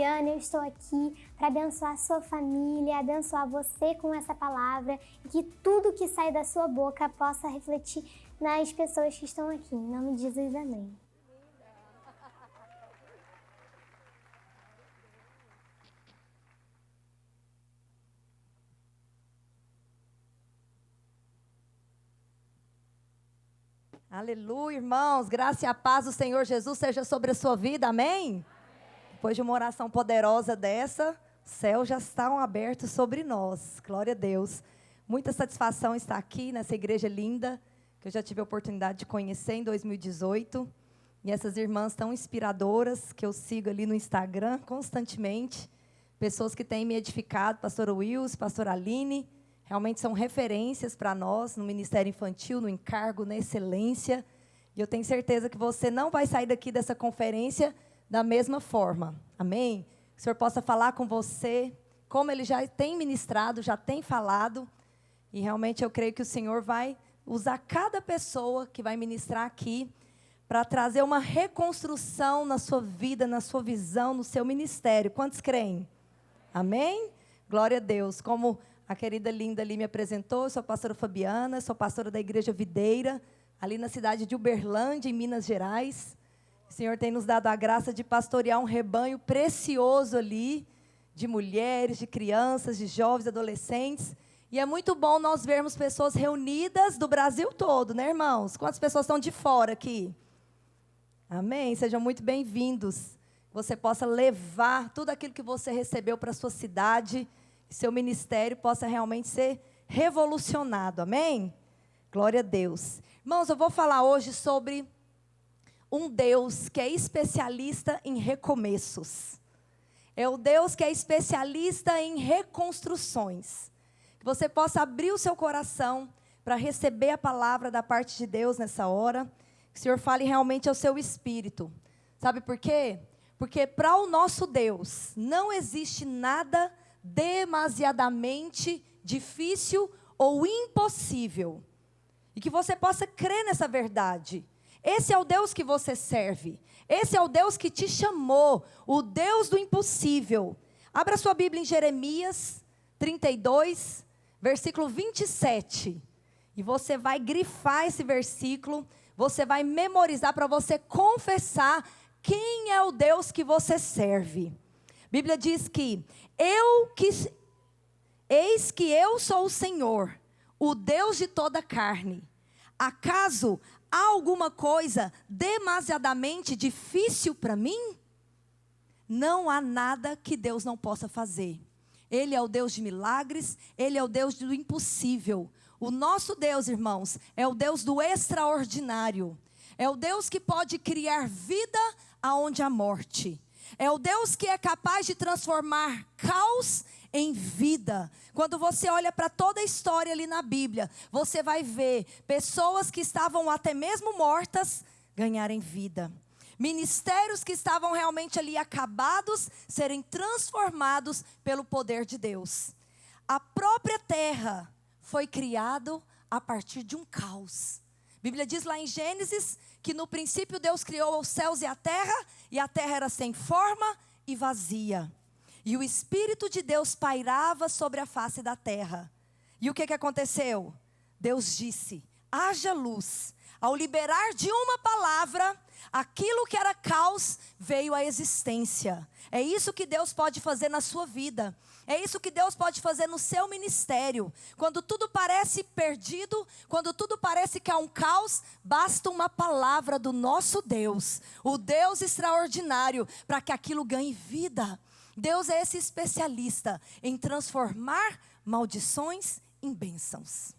Fabiana, eu estou aqui para abençoar a sua família, abençoar você com essa palavra e que tudo que sai da sua boca possa refletir nas pessoas que estão aqui. Em nome de Jesus, amém. Aleluia, irmãos, graça e a paz do Senhor Jesus seja sobre a sua vida, amém? Depois de uma oração poderosa dessa, os céus já estão abertos sobre nós, glória a Deus. Muita satisfação estar aqui nessa igreja linda, que eu já tive a oportunidade de conhecer em 2018, e essas irmãs tão inspiradoras, que eu sigo ali no Instagram constantemente, pessoas que têm me edificado, pastora Wilson, pastora Aline, realmente são referências para nós no Ministério Infantil, no encargo, na excelência. E eu tenho certeza que você não vai sair daqui dessa conferência da mesma forma. Amém? Que o Senhor possa falar com você, como Ele já tem ministrado, já tem falado. E realmente eu creio que o Senhor vai usar cada pessoa que vai ministrar aqui para trazer uma reconstrução na sua vida, na sua visão, no seu ministério. Quantos creem? Amém? Glória a Deus. Como a querida linda ali me apresentou, eu sou a pastora Fabiana, sou pastora da Igreja Videira, ali na cidade de Uberlândia, em Minas Gerais. O Senhor tem nos dado a graça de pastorear um rebanho precioso ali, de mulheres, de crianças, de jovens, adolescentes. E é muito bom nós vermos pessoas reunidas do Brasil todo, né, irmãos? Quantas pessoas estão de fora aqui? Amém? Sejam muito bem-vindos. Você possa levar tudo aquilo que você recebeu para a sua cidade, seu ministério possa realmente ser revolucionado, amém? Glória a Deus. Irmãos, eu vou falar hoje sobre um Deus que é especialista em recomeços. É o Deus que é especialista em reconstruções. Que você possa abrir o seu coração para receber a palavra da parte de Deus nessa hora. Que o Senhor fale realmente ao seu espírito. Sabe por quê? Porque para o nosso Deus não existe nada demasiadamente difícil ou impossível. E que você possa crer nessa verdade. Esse é o Deus que você serve. Esse é o Deus que te chamou, o Deus do impossível. Abra sua Bíblia em Jeremias 32, versículo 27. E você vai grifar esse versículo, você vai memorizar para você confessar quem é o Deus que você serve. A Bíblia diz que eis que eu sou o Senhor, o Deus de toda a carne. Acaso há alguma coisa demasiadamente difícil para mim? Não há nada que Deus não possa fazer. Ele é o Deus de milagres, Ele é o Deus do impossível. O nosso Deus, irmãos, é o Deus do extraordinário. É o Deus que pode criar vida aonde há morte. É o Deus que é capaz de transformar caos em vida. Quando você olha para toda a história ali na Bíblia, você vai ver pessoas que estavam até mesmo mortas ganharem vida. Ministérios que estavam realmente ali acabados, serem transformados pelo poder de Deus. A própria terra foi criada a partir de um caos. A Bíblia diz lá em Gênesis que no princípio Deus criou os céus e a terra era sem forma e vazia. E o Espírito de Deus pairava sobre a face da terra. E o que aconteceu? Deus disse, haja luz. Ao liberar de uma palavra, aquilo que era caos veio à existência. É isso que Deus pode fazer na sua vida. É isso que Deus pode fazer no seu ministério. Quando tudo parece perdido, quando tudo parece que há um caos, basta uma palavra do nosso Deus, o Deus extraordinário, para que aquilo ganhe vida. Deus é esse especialista em transformar maldições em bênçãos.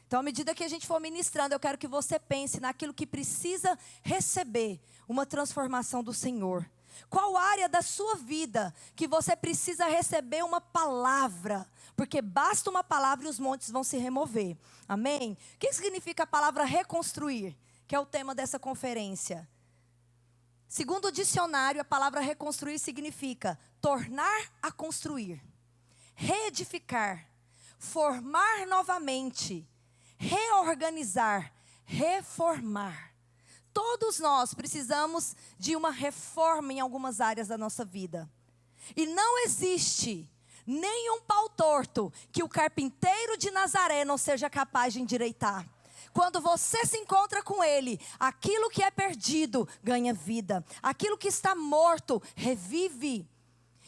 Então, à medida que a gente for ministrando, eu quero que você pense naquilo que precisa receber uma transformação do Senhor. Qual área da sua vida que você precisa receber uma palavra? Porque basta uma palavra e os montes vão se remover. Amém? O que significa a palavra reconstruir? Que é o tema dessa conferência. Segundo o dicionário, a palavra reconstruir significa tornar a construir, reedificar, formar novamente, reorganizar, reformar. Todos nós precisamos de uma reforma em algumas áreas da nossa vida. E não existe nenhum pau torto que o carpinteiro de Nazaré não seja capaz de endireitar. Quando você se encontra com Ele, aquilo que é perdido ganha vida. Aquilo que está morto revive.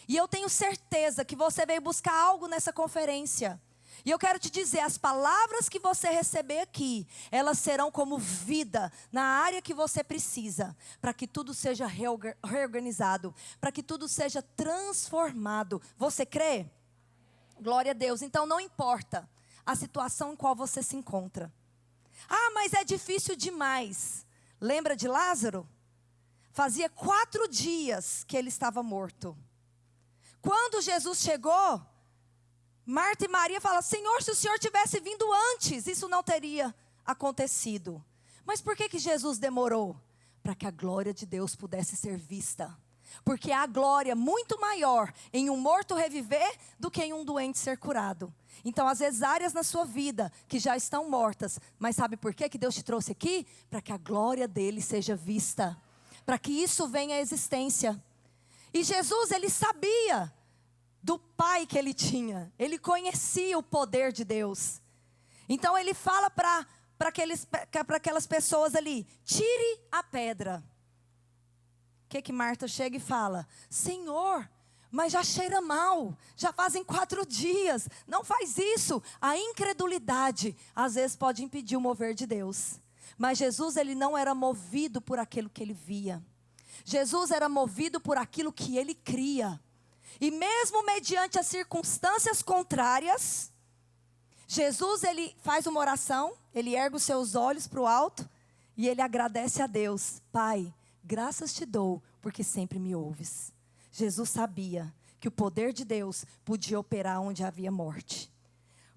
E eu tenho certeza que você veio buscar algo nessa conferência. E eu quero te dizer, as palavras que você receber aqui, elas serão como vida na área que você precisa, para que tudo seja reorganizado, para que tudo seja transformado. Você crê? Glória a Deus. Então não importa a situação em qual você se encontra. Ah, mas é difícil demais. Lembra de Lázaro? Fazia 4 dias que ele estava morto. Quando Jesus chegou, Marta e Maria falam: Senhor, se o Senhor tivesse vindo antes, isso não teria acontecido. Mas por que Jesus demorou? Para que a glória de Deus pudesse ser vista. Porque há glória muito maior em um morto reviver do que em um doente ser curado. Então, às vezes, áreas na sua vida que já estão mortas. Mas sabe por que Deus te trouxe aqui? Para que a glória dele seja vista. Para que isso venha à existência. E Jesus, ele sabia do Pai que ele tinha. Ele conhecia o poder de Deus. Então ele fala para aquelas pessoas ali: tire a pedra. O que Marta chega e fala? Senhor, mas já cheira mal. Já fazem 4 dias. Não faz isso. A incredulidade às vezes pode impedir o mover de Deus. Mas Jesus, ele não era movido por aquilo que ele via. Jesus era movido por aquilo que ele cria. E mesmo mediante as circunstâncias contrárias, Jesus, ele faz uma oração, ele ergue os seus olhos para o alto e ele agradece a Deus. Pai, graças te dou, porque sempre me ouves. Jesus sabia que o poder de Deus podia operar onde havia morte.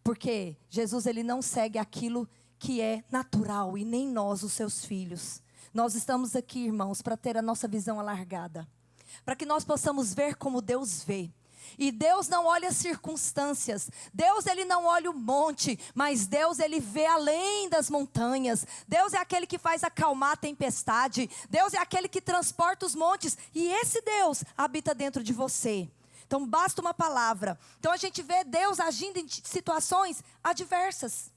Porque Jesus, ele não segue aquilo que é natural, e nem nós, os seus filhos. Nós estamos aqui, irmãos, para ter a nossa visão alargada. Para que nós possamos ver como Deus vê. E Deus não olha as circunstâncias. Deus, ele não olha o monte. Mas Deus, ele vê além das montanhas. Deus é aquele que faz acalmar a tempestade. Deus é aquele que transporta os montes. E esse Deus habita dentro de você. Então basta uma palavra. Então a gente vê Deus agindo em situações adversas.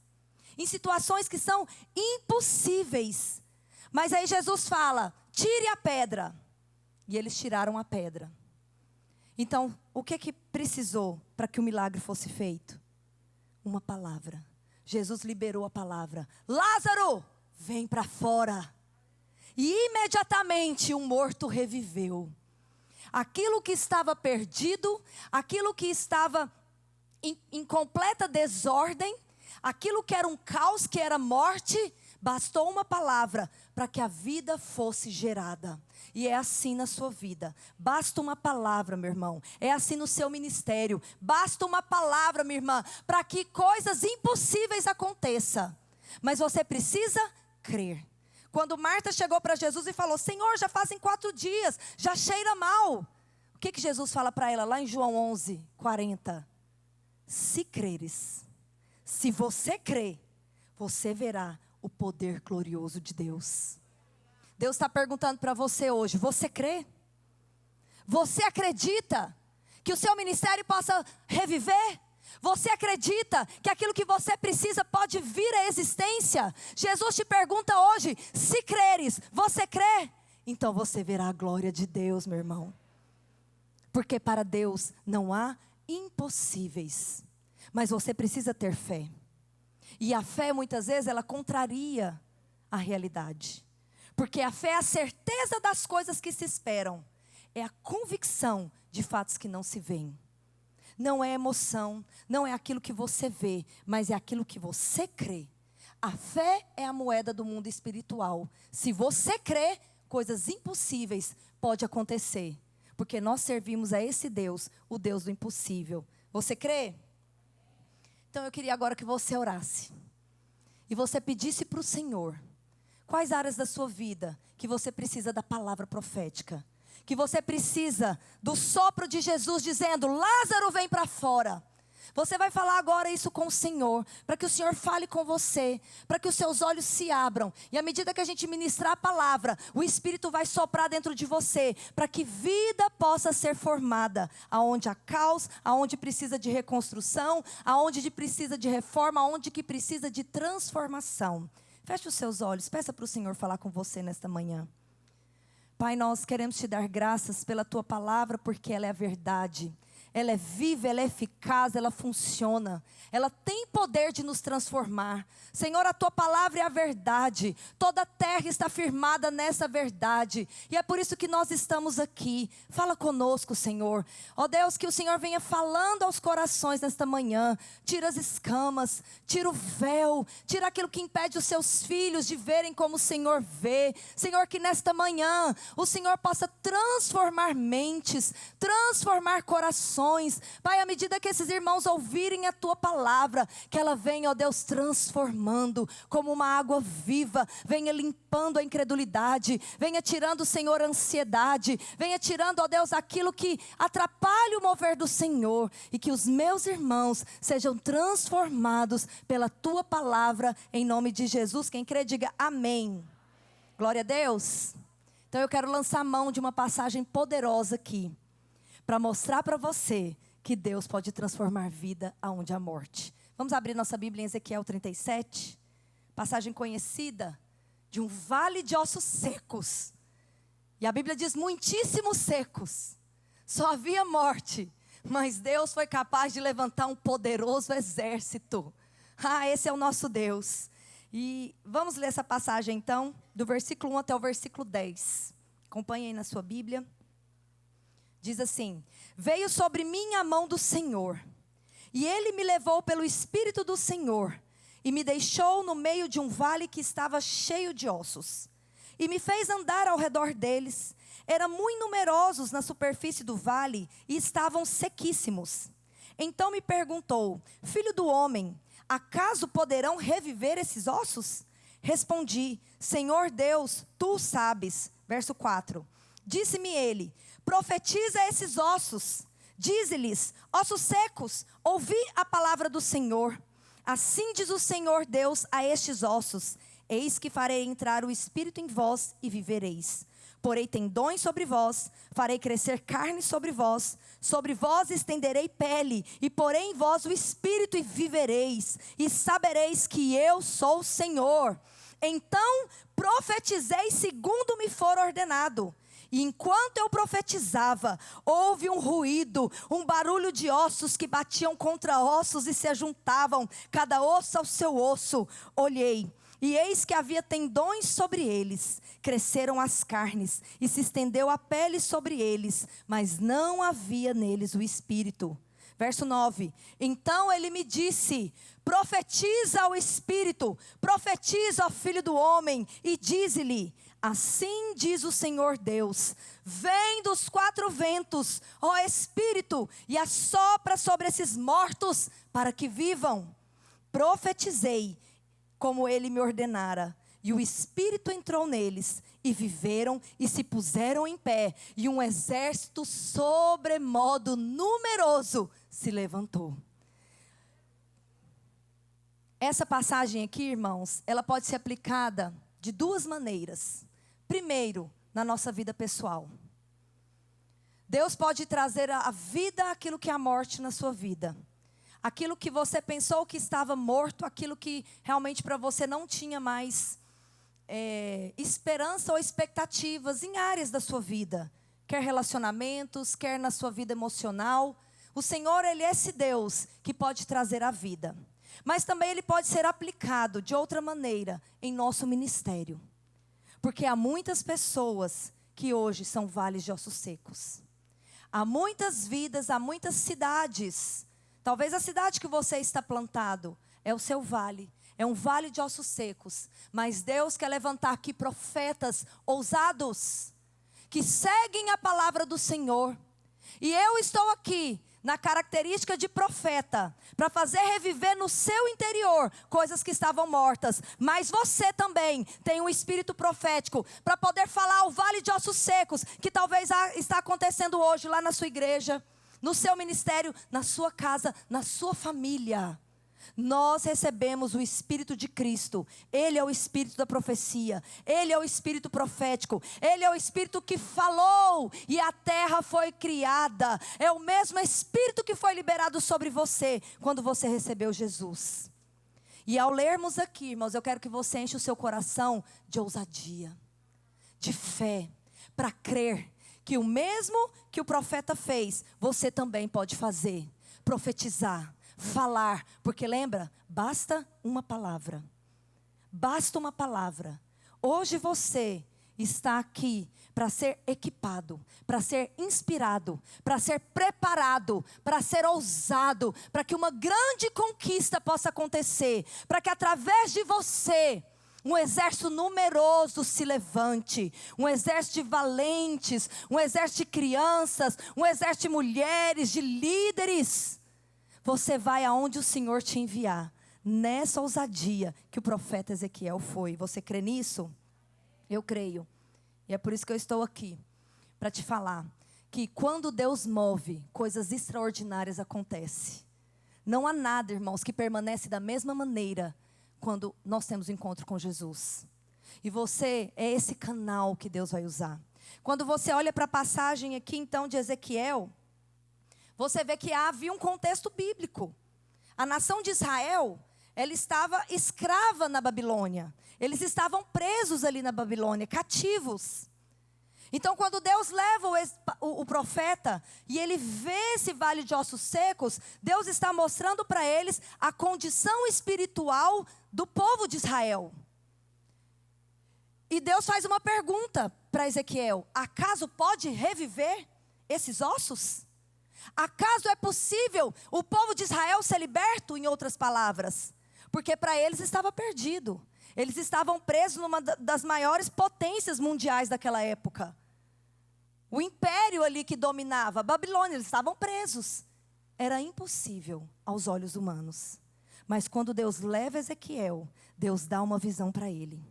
Em situações que são impossíveis. Mas aí Jesus fala: tire a pedra. E eles tiraram a pedra. Então, o que precisou para que o milagre fosse feito? Uma palavra. Jesus liberou a palavra: Lázaro, vem para fora. E imediatamente o morto reviveu. Aquilo que estava perdido, aquilo que estava em completa desordem, aquilo que era um caos, que era morte, bastou uma palavra para que a vida fosse gerada. E é assim na sua vida. Basta uma palavra, meu irmão. É assim no seu ministério. Basta uma palavra, minha irmã, para que coisas impossíveis aconteçam. Mas você precisa crer. Quando Marta chegou para Jesus e falou: Senhor, já fazem 4 dias, já cheira mal. O que Jesus fala para ela lá em João 11:40? Se creres, se você crer, você verá o poder glorioso de Deus. Deus está perguntando para você hoje: você crê? Você acredita que o seu ministério possa reviver? Você acredita que aquilo que você precisa pode vir à existência? Jesus te pergunta hoje: se creres, você crê? Então você verá a glória de Deus, meu irmão. Porque para Deus não há impossíveis. Mas você precisa ter fé. E a fé, muitas vezes, ela contraria a realidade. Porque a fé é a certeza das coisas que se esperam. É a convicção de fatos que não se veem. Não é emoção, não é aquilo que você vê, mas é aquilo que você crê. A fé é a moeda do mundo espiritual. Se você crê, coisas impossíveis podem acontecer. Porque nós servimos a esse Deus, o Deus do impossível. Você crê? Então eu queria agora que você orasse. E você pedisse para o Senhor: quais áreas da sua vida que você precisa da palavra profética? Que você precisa do sopro de Jesus dizendo: Lázaro, vem para fora. Você vai falar agora isso com o Senhor, para que o Senhor fale com você, para que os seus olhos se abram. E à medida que a gente ministrar a palavra, o Espírito vai soprar dentro de você, para que vida possa ser formada. Aonde há caos, aonde precisa de reconstrução, aonde precisa de reforma, aonde que precisa de transformação. Feche os seus olhos, peça para o Senhor falar com você nesta manhã. Pai, nós queremos te dar graças pela tua palavra, porque ela é a verdade. Ela é viva, ela é eficaz, ela funciona. Ela tem poder de nos transformar. Senhor, a tua palavra é a verdade. Toda a terra está firmada nessa verdade. E é por isso que nós estamos aqui. Fala conosco, Senhor. Ó Deus, que o Senhor venha falando aos corações nesta manhã. Tira as escamas, tira o véu, tira aquilo que impede os seus filhos de verem como o Senhor vê. Senhor, que nesta manhã o Senhor possa transformar mentes, transformar corações. Pai, à medida que esses irmãos ouvirem a tua palavra, que ela venha, ó Deus, transformando como uma água viva, venha limpando a incredulidade, venha tirando, Senhor, a ansiedade, venha tirando, ó Deus, aquilo que atrapalha o mover do Senhor, e que os meus irmãos sejam transformados pela tua palavra, em nome de Jesus. Quem crê, diga amém. Glória a Deus. Então eu quero lançar mão de uma passagem poderosa aqui, para mostrar para você que Deus pode transformar vida aonde há morte. Vamos abrir nossa Bíblia em Ezequiel 37. Passagem conhecida de um vale de ossos secos. E a Bíblia diz muitíssimos secos. Só havia morte, mas Deus foi capaz de levantar um poderoso exército. Esse é o nosso Deus. E vamos ler essa passagem então, do versículo 1 até o versículo 10. Acompanhe aí na sua Bíblia. Diz assim: veio sobre mim a mão do Senhor, e Ele me levou pelo Espírito do Senhor, e me deixou no meio de um vale que estava cheio de ossos, e me fez andar ao redor deles. Eram muito numerosos na superfície do vale, e estavam sequíssimos. Então me perguntou: filho do homem, acaso poderão reviver esses ossos? Respondi: Senhor Deus, tu o sabes. Verso 4. Disse-me ele: profetiza esses ossos, dize-lhes: ossos secos, ouvi a palavra do Senhor. Assim diz o Senhor Deus a estes ossos: eis que farei entrar o Espírito em vós e vivereis. Porei tendões sobre vós, farei crescer carne sobre vós estenderei pele, e porei em vós o Espírito e vivereis, e sabereis que eu sou o Senhor. Então profetizei segundo me for ordenado. E enquanto eu profetizava, houve um ruído, um barulho de ossos que batiam contra ossos e se ajuntavam, cada osso ao seu osso. Olhei, e eis que havia tendões sobre eles, cresceram as carnes, e se estendeu a pele sobre eles, mas não havia neles o Espírito. Verso 9, então ele me disse: profetiza ao Espírito, profetiza ao Filho do Homem, e dize-lhe: assim diz o Senhor Deus: vem dos quatro ventos, ó Espírito, e assopra sobre esses mortos, para que vivam. Profetizei, como ele me ordenara, e o Espírito entrou neles, e viveram, e se puseram em pé, e um exército sobremodo numeroso se levantou. Essa passagem aqui, irmãos, ela pode ser aplicada de duas maneiras. Primeiro, na nossa vida pessoal. Deus pode trazer à vida aquilo que é a morte na sua vida. Aquilo que você pensou que estava morto, aquilo que realmente para você não tinha mais esperança ou expectativas em áreas da sua vida. Quer relacionamentos, quer na sua vida emocional. O Senhor, Ele é esse Deus que pode trazer a vida. Mas também Ele pode ser aplicado de outra maneira em nosso ministério. Porque há muitas pessoas que hoje são vales de ossos secos. Há muitas vidas, há muitas cidades. Talvez a cidade que você está plantado é o seu vale. É um vale de ossos secos. Mas Deus quer levantar aqui profetas ousados, que seguem a palavra do Senhor. E eu estou aqui na característica de profeta, para fazer reviver no seu interior coisas que estavam mortas. Mas você também tem um espírito profético, para poder falar ao vale de ossos secos, que talvez está acontecendo hoje lá na sua igreja. no seu ministério, na sua casa, na sua família. Nós recebemos o Espírito de Cristo. Ele é o Espírito da profecia. Ele é o Espírito profético. Ele é o Espírito que falou e a terra foi criada. É o mesmo Espírito que foi liberado sobre você quando você recebeu Jesus. E ao lermos aqui, irmãos, eu quero que você enche o seu coração de ousadia, de fé, para crer que o mesmo que o profeta fez, você também pode fazer. Profetizar, falar, porque lembra, basta uma palavra. Basta uma palavra. Hoje você está aqui para ser equipado, para ser inspirado, para ser preparado, para ser ousado, para que uma grande conquista possa acontecer, para que através de você um exército numeroso se levante, um exército de valentes, um exército de crianças, um exército de mulheres, de líderes. Você vai aonde o Senhor te enviar, nessa ousadia que o profeta Ezequiel foi. Você crê nisso? Eu creio. E é por isso que eu estou aqui, para te falar que quando Deus move, coisas extraordinárias acontecem. Não há nada, irmãos, que permanece da mesma maneira quando nós temos encontro com Jesus. E você é esse canal que Deus vai usar. Quando você olha para a passagem aqui então de Ezequiel, você vê que havia um contexto bíblico. A nação de Israel, ela estava escrava na Babilônia. Eles estavam presos ali na Babilônia, cativos. Então quando Deus leva o profeta e ele vê esse vale de ossos secos, Deus está mostrando para eles a condição espiritual do povo de Israel. E Deus faz uma pergunta para Ezequiel: acaso pode reviver esses ossos? Acaso é possível o povo de Israel ser liberto, em outras palavras? Porque para eles estava perdido. Eles estavam presos numa das maiores potências mundiais daquela época. O império ali que dominava, a Babilônia, eles estavam presos. Era impossível aos olhos humanos. Mas quando Deus leva Ezequiel, Deus dá uma visão para ele.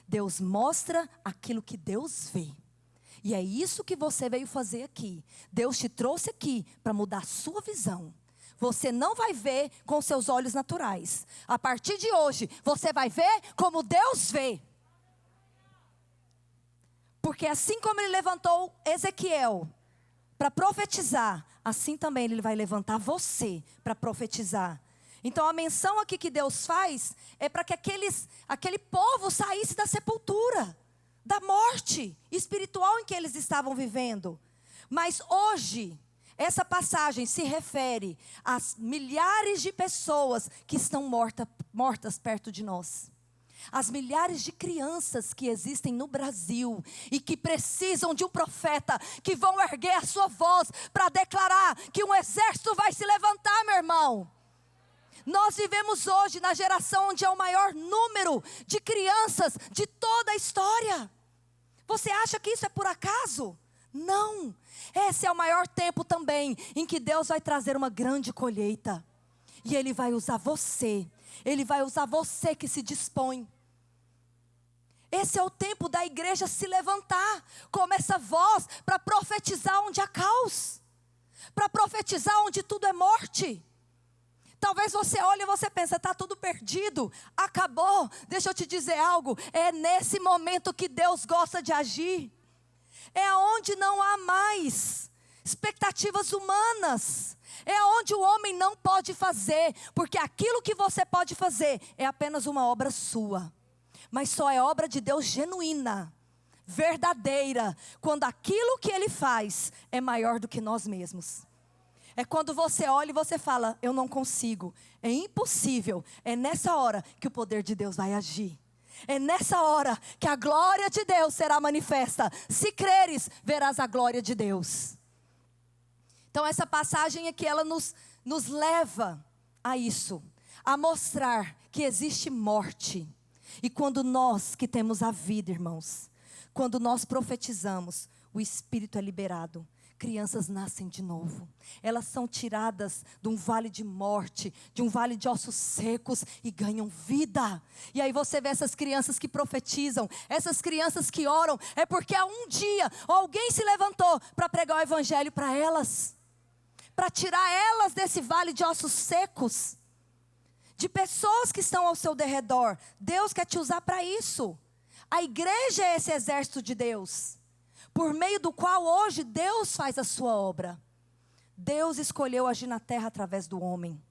Deus mostra aquilo que Deus vê. E é isso que você veio fazer aqui. Deus te trouxe aqui para mudar a sua visão. Você não vai ver com seus olhos naturais. A partir de hoje, você vai ver como Deus vê. Porque assim como ele levantou Ezequiel para profetizar, assim também ele vai levantar você para profetizar. Então a menção aqui que Deus faz é para que aquele povo saísse da sepultura, da morte espiritual em que eles estavam vivendo. Mas hoje, essa passagem se refere às milhares de pessoas que estão mortas perto de nós. As milhares de crianças que existem no Brasil e que precisam de um profeta que vão erguer a sua voz para declarar que um exército vai se levantar, meu irmão. Nós vivemos hoje na geração onde é o maior número de crianças de toda a história. Você acha que isso é por acaso? Não. Esse é o maior tempo também em que Deus vai trazer uma grande colheita. E Ele vai usar você. Ele vai usar você que se dispõe. Esse é o tempo da igreja se levantar como essa voz para profetizar onde há caos. Para profetizar onde tudo é morte. Talvez você olhe e você pensa, está tudo perdido, acabou. Deixa eu te dizer algo, é nesse momento que Deus gosta de agir. É onde não há mais expectativas humanas. É onde o homem não pode fazer, porque aquilo que você pode fazer é apenas uma obra sua. Mas só é obra de Deus genuína, verdadeira, quando aquilo que Ele faz é maior do que nós mesmos. É quando você olha e você fala, eu não consigo, é impossível. É nessa hora que o poder de Deus vai agir. É nessa hora que a glória de Deus será manifesta. Se creres, verás a glória de Deus. Então essa passagem aqui, ela nos leva a isso. A mostrar que existe morte. E quando nós que temos a vida, irmãos, quando nós profetizamos, o Espírito é liberado. Crianças nascem de novo. Elas são tiradas de um vale de morte, de um vale de ossos secos e ganham vida. E aí você vê essas crianças que profetizam, essas crianças que oram, é porque há um dia alguém se levantou para pregar o evangelho para elas. para tirar elas desse vale de ossos secos, de pessoas que estão ao seu derredor. Deus quer te usar para isso. A igreja é esse exército de Deus, por meio do qual hoje Deus faz a sua obra. Deus escolheu agir na terra através do homem.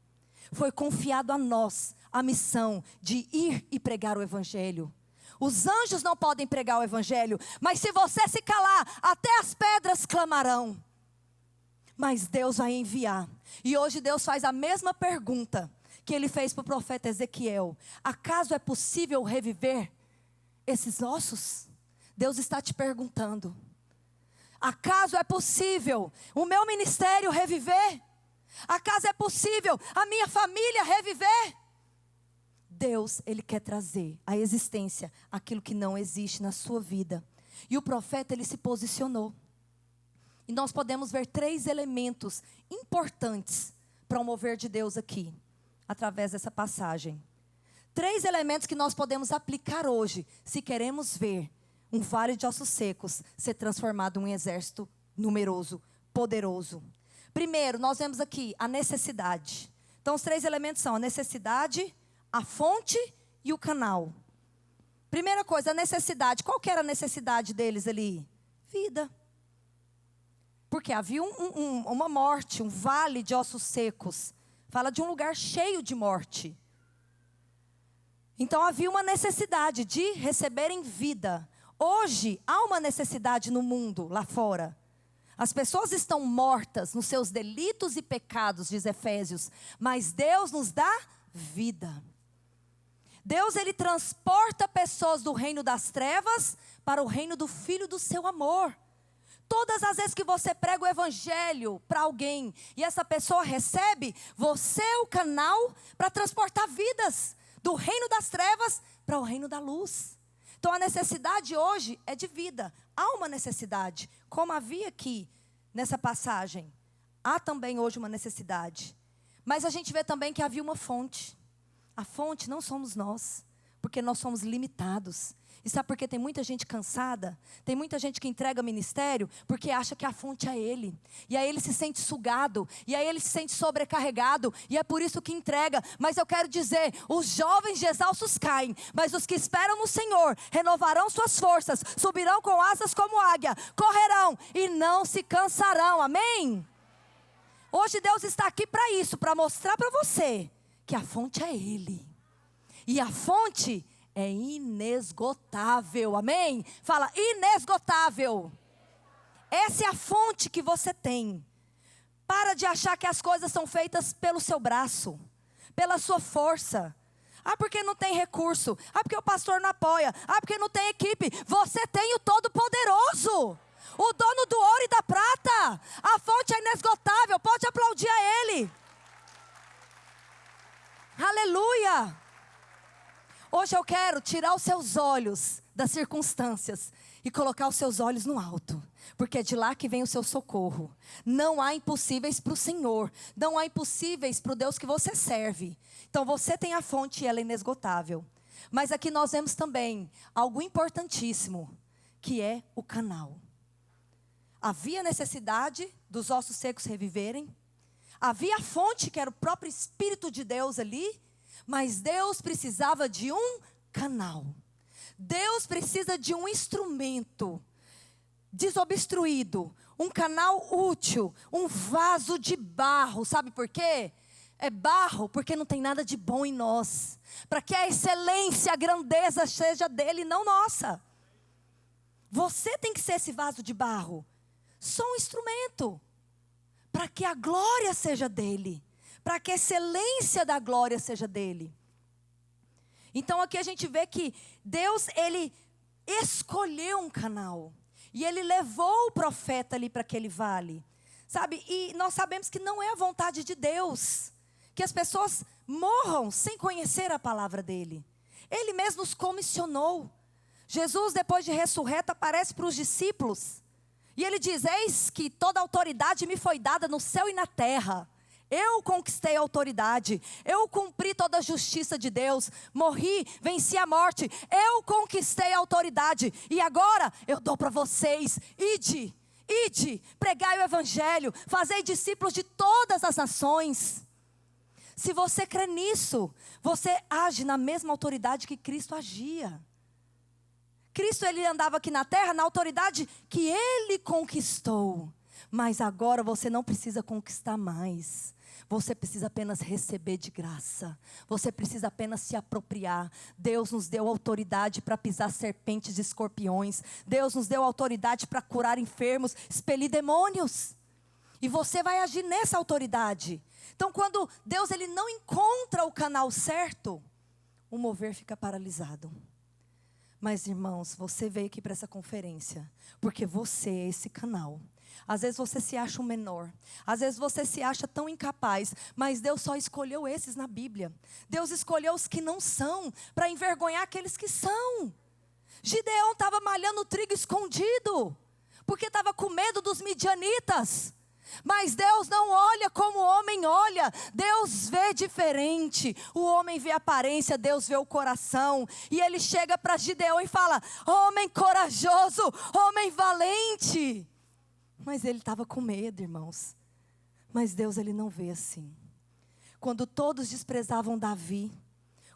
Foi confiado a nós a missão de ir e pregar o evangelho. Os anjos não podem pregar o evangelho, mas se você se calar, até as pedras clamarão. Mas Deus vai enviar. E hoje Deus faz a mesma pergunta que Ele fez para o profeta Ezequiel: acaso é possível reviver esses ossos? Deus está te perguntando: acaso é possível o meu ministério reviver? Acaso é possível a minha família reviver? Deus, Ele quer trazer à existência aquilo que não existe na sua vida. E o profeta, ele se posicionou. E nós podemos ver 3 elementos importantes para o mover de Deus aqui, através dessa passagem. 3 elementos que nós podemos aplicar hoje, se queremos ver um vale de ossos secos ser transformado em um exército numeroso, poderoso. Primeiro, nós vemos aqui a necessidade. Então, os 3 elementos são a necessidade, a fonte e o canal. Primeira coisa, a necessidade. Qual que era a necessidade deles ali? Vida. Porque havia uma morte, um vale de ossos secos. Fala de um lugar cheio de morte. Então havia uma necessidade de receberem vida. Hoje há uma necessidade no mundo, lá fora. As pessoas estão mortas nos seus delitos e pecados, diz Efésios. Mas Deus nos dá vida. Deus, Ele transporta pessoas do reino das trevas para o reino do Filho do seu amor. Todas as vezes que você prega o evangelho para alguém e essa pessoa recebe, você é o canal para transportar vidas do reino das trevas para o reino da luz. Então a necessidade hoje é de vida. Há uma necessidade, como havia aqui nessa passagem. Há também hoje uma necessidade. Mas a gente vê também que havia uma fonte. A fonte não somos nós, porque nós somos limitados. E sabe por que tem muita gente cansada? Tem muita gente que entrega ministério porque acha que a fonte é ele. E aí ele se sente sugado. E aí ele se sente sobrecarregado. E é por isso que entrega. Mas eu quero dizer, os jovens de exaustos caem. Mas os que esperam no Senhor renovarão suas forças. Subirão com asas como águia. Correrão e não se cansarão. Amém? Hoje Deus está aqui para isso. Para mostrar para você que a fonte é ele. E a fonte é inesgotável, amém? Fala, inesgotável. Essa é a fonte que você tem. Para de achar que as coisas são feitas pelo seu braço, pela sua força. Ah, porque não tem recurso. Ah, porque o pastor não apoia. Ah, porque não tem equipe. Você tem o Todo-Poderoso, o dono do ouro e da prata. A fonte é inesgotável, pode aplaudir a Ele. Aleluia. Hoje eu quero tirar os seus olhos das circunstâncias e colocar os seus olhos no alto, porque é de lá que vem o seu socorro. Não há impossíveis para o Senhor, não há impossíveis para o Deus que você serve. Então você tem a fonte e ela é inesgotável. Mas aqui nós vemos também algo importantíssimo, que é o canal. Havia necessidade dos ossos secos reviverem. Havia a fonte, que era o próprio Espírito de Deus ali. Mas Deus precisava de um canal. Deus precisa de um instrumento desobstruído, um canal útil, um vaso de barro. Sabe por quê? É barro porque não tem nada de bom em nós. Para que a excelência, a grandeza seja dele, não nossa. Você tem que ser esse vaso de barro. Só um instrumento. Para que a glória seja dele. Para que a excelência da glória seja dele. Então aqui a gente vê que Deus, ele escolheu um canal. E ele levou o profeta ali para aquele vale. Sabe, e nós sabemos que não é a vontade de Deus que as pessoas morram sem conhecer a palavra dele. Ele mesmo os comissionou. Jesus, depois de ressurreto, aparece para os discípulos. E ele diz, eis que toda autoridade me foi dada no céu e na terra. Eu conquistei a autoridade, eu cumpri toda a justiça de Deus, morri, venci a morte, eu conquistei a autoridade. E agora eu dou para vocês, Ide, pregai o evangelho, fazei discípulos de todas as nações. Se você crê nisso, você age na mesma autoridade que Cristo agia. Cristo, ele andava aqui na terra na autoridade que ele conquistou. Mas agora você não precisa conquistar mais. Você precisa apenas receber de graça. Você precisa apenas se apropriar. Deus nos deu autoridade para pisar serpentes e escorpiões. Deus nos deu autoridade para curar enfermos, expelir demônios. E você vai agir nessa autoridade. Então, quando Deus ele não encontra o canal certo, o mover fica paralisado. Mas, irmãos, você veio aqui para essa conferência porque você é esse canal. Às vezes você se acha um menor. Às vezes você se acha tão incapaz. Mas Deus só escolheu esses na Bíblia. Deus escolheu os que não são para envergonhar aqueles que são. Gideão estava malhando trigo escondido porque estava com medo dos midianitas. Mas Deus não olha como o homem olha. Deus vê diferente. O homem vê a aparência, Deus vê o coração. E ele chega para Gideão e fala: homem corajoso, homem valente. Mas ele estava com medo, irmãos. Mas Deus, ele não vê assim. Quando todos desprezavam Davi,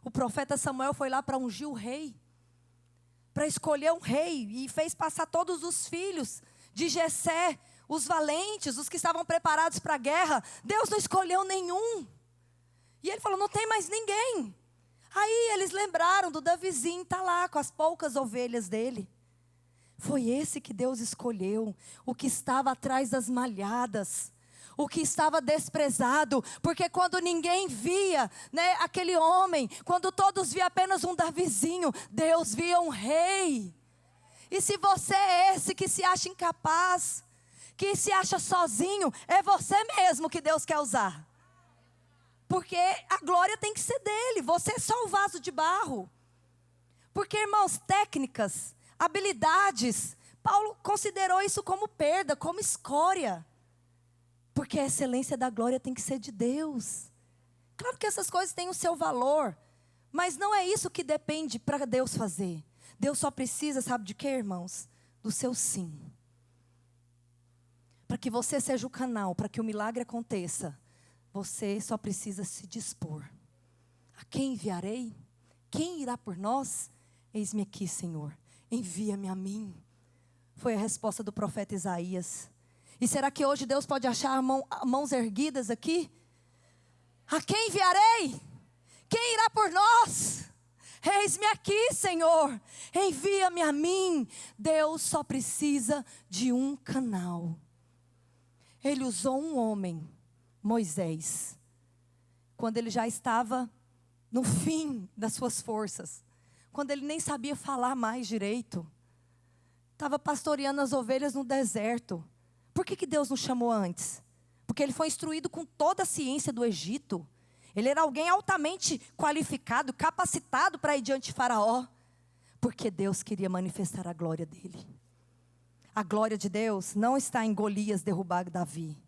o profeta Samuel foi lá para ungir o rei, para escolher um rei, e fez passar todos os filhos de Jessé, os valentes, os que estavam preparados para a guerra. Deus não escolheu nenhum. E ele falou: não tem mais ninguém. Aí eles lembraram do Davizinho, está lá com as poucas ovelhas dele. Foi esse que Deus escolheu, o que estava atrás das malhadas, o que estava desprezado, porque quando ninguém via, né, aquele homem, quando todos viam apenas um Davizinho, Deus via um rei. E se você é esse que se acha incapaz, que se acha sozinho, é você mesmo que Deus quer usar. Porque a glória tem que ser dele, você é só o vaso de barro. Porque, irmãos, técnicas, habilidades, Paulo considerou isso como perda, como escória. Porque a excelência da glória tem que ser de Deus. Claro que essas coisas têm o seu valor, mas não é isso que depende para Deus fazer. Deus só precisa, sabe de quê, irmãos? Do seu sim. Para que você seja o canal, para que o milagre aconteça, você só precisa se dispor. A quem enviarei? Quem irá por nós? Eis-me aqui, Senhor. Envia-me a mim. Foi a resposta do profeta Isaías. E será que hoje Deus pode achar mãos erguidas aqui? A quem enviarei? Quem irá por nós? Eis-me aqui, Senhor. Envia-me a mim. Deus só precisa de um canal. Ele usou um homem, Moisés, quando ele já estava no fim das suas forças. Quando ele nem sabia falar mais direito. Estava pastoreando as ovelhas no deserto. Por que Deus não chamou antes? Porque ele foi instruído com toda a ciência do Egito. Ele era alguém altamente qualificado, capacitado para ir diante de Faraó. Porque Deus queria manifestar a glória dele. A glória de Deus não está em Golias derrubar Davi,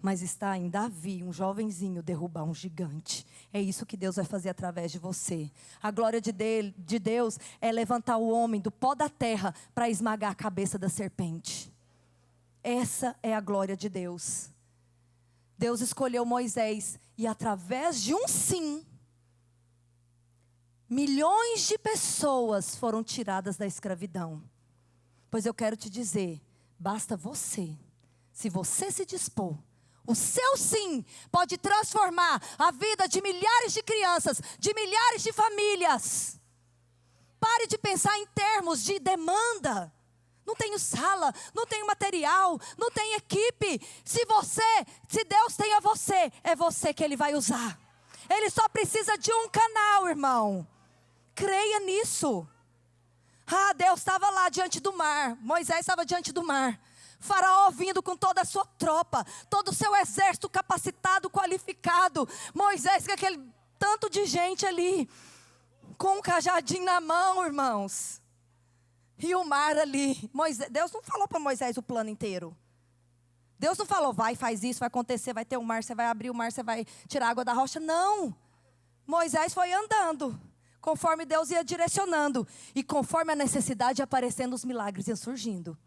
mas está em Davi, um jovenzinho, derrubar um gigante. É isso que Deus vai fazer através de você. A glória de Deus é levantar o homem do pó da terra para esmagar a cabeça da serpente. Essa é a glória de Deus. Deus escolheu Moisés e através de um sim, milhões de pessoas foram tiradas da escravidão. Pois eu quero te dizer, basta você, se você se dispor, o seu sim pode transformar a vida de milhares de crianças, de milhares de famílias. Pare de pensar em termos de demanda. Não tenho sala, não tenho material, não tenho equipe. Se Deus tem a você, é você que Ele vai usar. Ele só precisa de um canal, irmão. Creia nisso. Deus estava lá diante do mar. Moisés estava diante do mar. Faraó vindo com toda a sua tropa, todo o seu exército capacitado, qualificado. Moisés com aquele tanto de gente ali, com um cajadinho na mão, irmãos. E o mar ali. Deus não falou para Moisés o plano inteiro. Deus não falou, vai, faz isso, vai acontecer, vai ter um mar, você vai abrir o mar, você vai tirar a água da rocha. Não. Moisés foi andando, conforme Deus ia direcionando. E conforme a necessidade aparecendo, os milagres iam surgindo.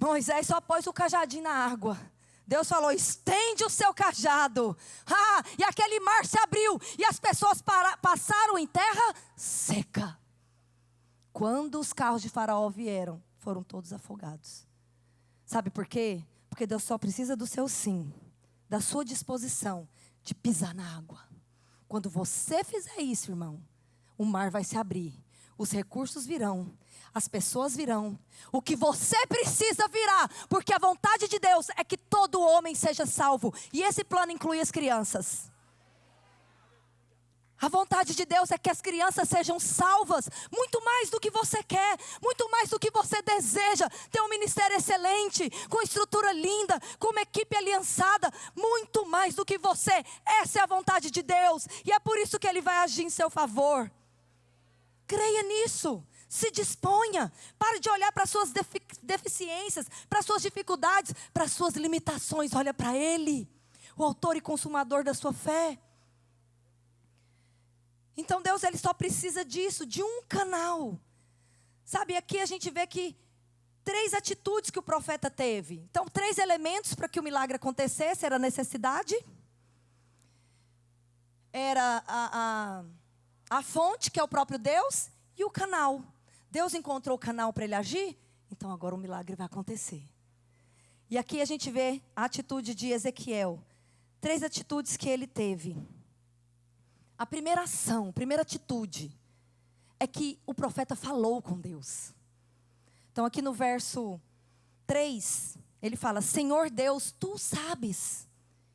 Moisés só pôs o cajadinho na água. Deus falou, estende o seu cajado. E aquele mar se abriu. E as pessoas passaram em terra seca. Quando os carros de Faraó vieram, foram todos afogados. Sabe por quê? Porque Deus só precisa do seu sim, da sua disposição de pisar na água. Quando você fizer isso, irmão, o mar vai se abrir. Os recursos virão. As pessoas virão. O que você precisa virá. Porque a vontade de Deus é que todo homem seja salvo. E esse plano inclui as crianças. A vontade de Deus é que as crianças sejam salvas. Muito mais do que você quer. Muito mais do que você deseja. Ter um ministério excelente. Com estrutura linda. Com uma equipe aliançada. Muito mais do que você. Essa é a vontade de Deus. E é por isso que Ele vai agir em seu favor. Creia nisso. Se disponha. Pare de olhar para as suas deficiências, para as suas dificuldades, para as suas limitações. Olha para Ele, o autor e consumador da sua fé. Então Deus, Ele só precisa disso, de um canal. Sabe, aqui a gente vê que 3 atitudes que o profeta teve. Então, 3 elementos para que o milagre acontecesse. Era a necessidade. Era a fonte, que é o próprio Deus. E o canal. Deus encontrou o canal para Ele agir, então agora o milagre vai acontecer. E aqui a gente vê a atitude de Ezequiel. 3 atitudes que ele teve. A primeira ação, a primeira atitude, é que o profeta falou com Deus. Então aqui no verso 3, ele fala, Senhor Deus, Tu sabes.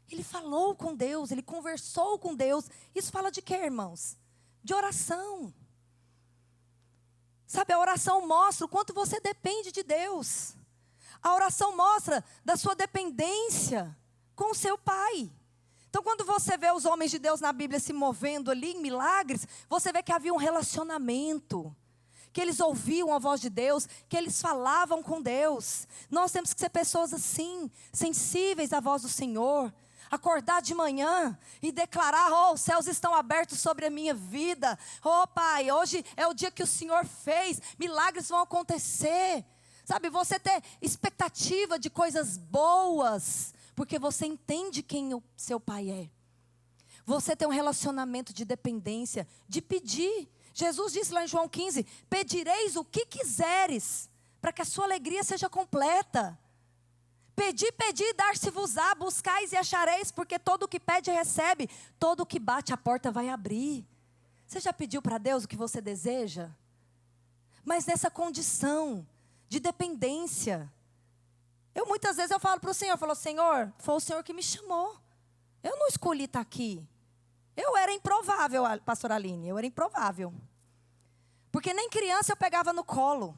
Ele falou com Deus, ele conversou com Deus. Isso fala de quê, irmãos? De oração. Sabe, a oração mostra o quanto você depende de Deus. A oração mostra da sua dependência com o seu Pai. Então, quando você vê os homens de Deus na Bíblia se movendo ali em milagres, você vê que havia um relacionamento. Que eles ouviam a voz de Deus, que eles falavam com Deus. Nós temos que ser pessoas assim, sensíveis à voz do Senhor. Acordar de manhã e declarar, os céus estão abertos sobre a minha vida. Pai, hoje é o dia que o Senhor fez, milagres vão acontecer. Sabe, você ter expectativa de coisas boas, porque você entende quem o seu Pai é. Você tem um relacionamento de dependência, de pedir. Jesus disse lá em João 15, pedireis o que quiseres, para que a sua alegria seja completa. Pedi, dar-se-vos-á, buscais e achareis, porque todo o que pede recebe, todo o que bate a porta vai abrir. Você já pediu para Deus o que você deseja? Mas nessa condição de dependência. Muitas vezes eu falo para o Senhor, Senhor, foi o Senhor que me chamou. Eu não escolhi estar aqui. Eu era improvável, pastora Aline, eu era improvável. Porque nem criança eu pegava no colo.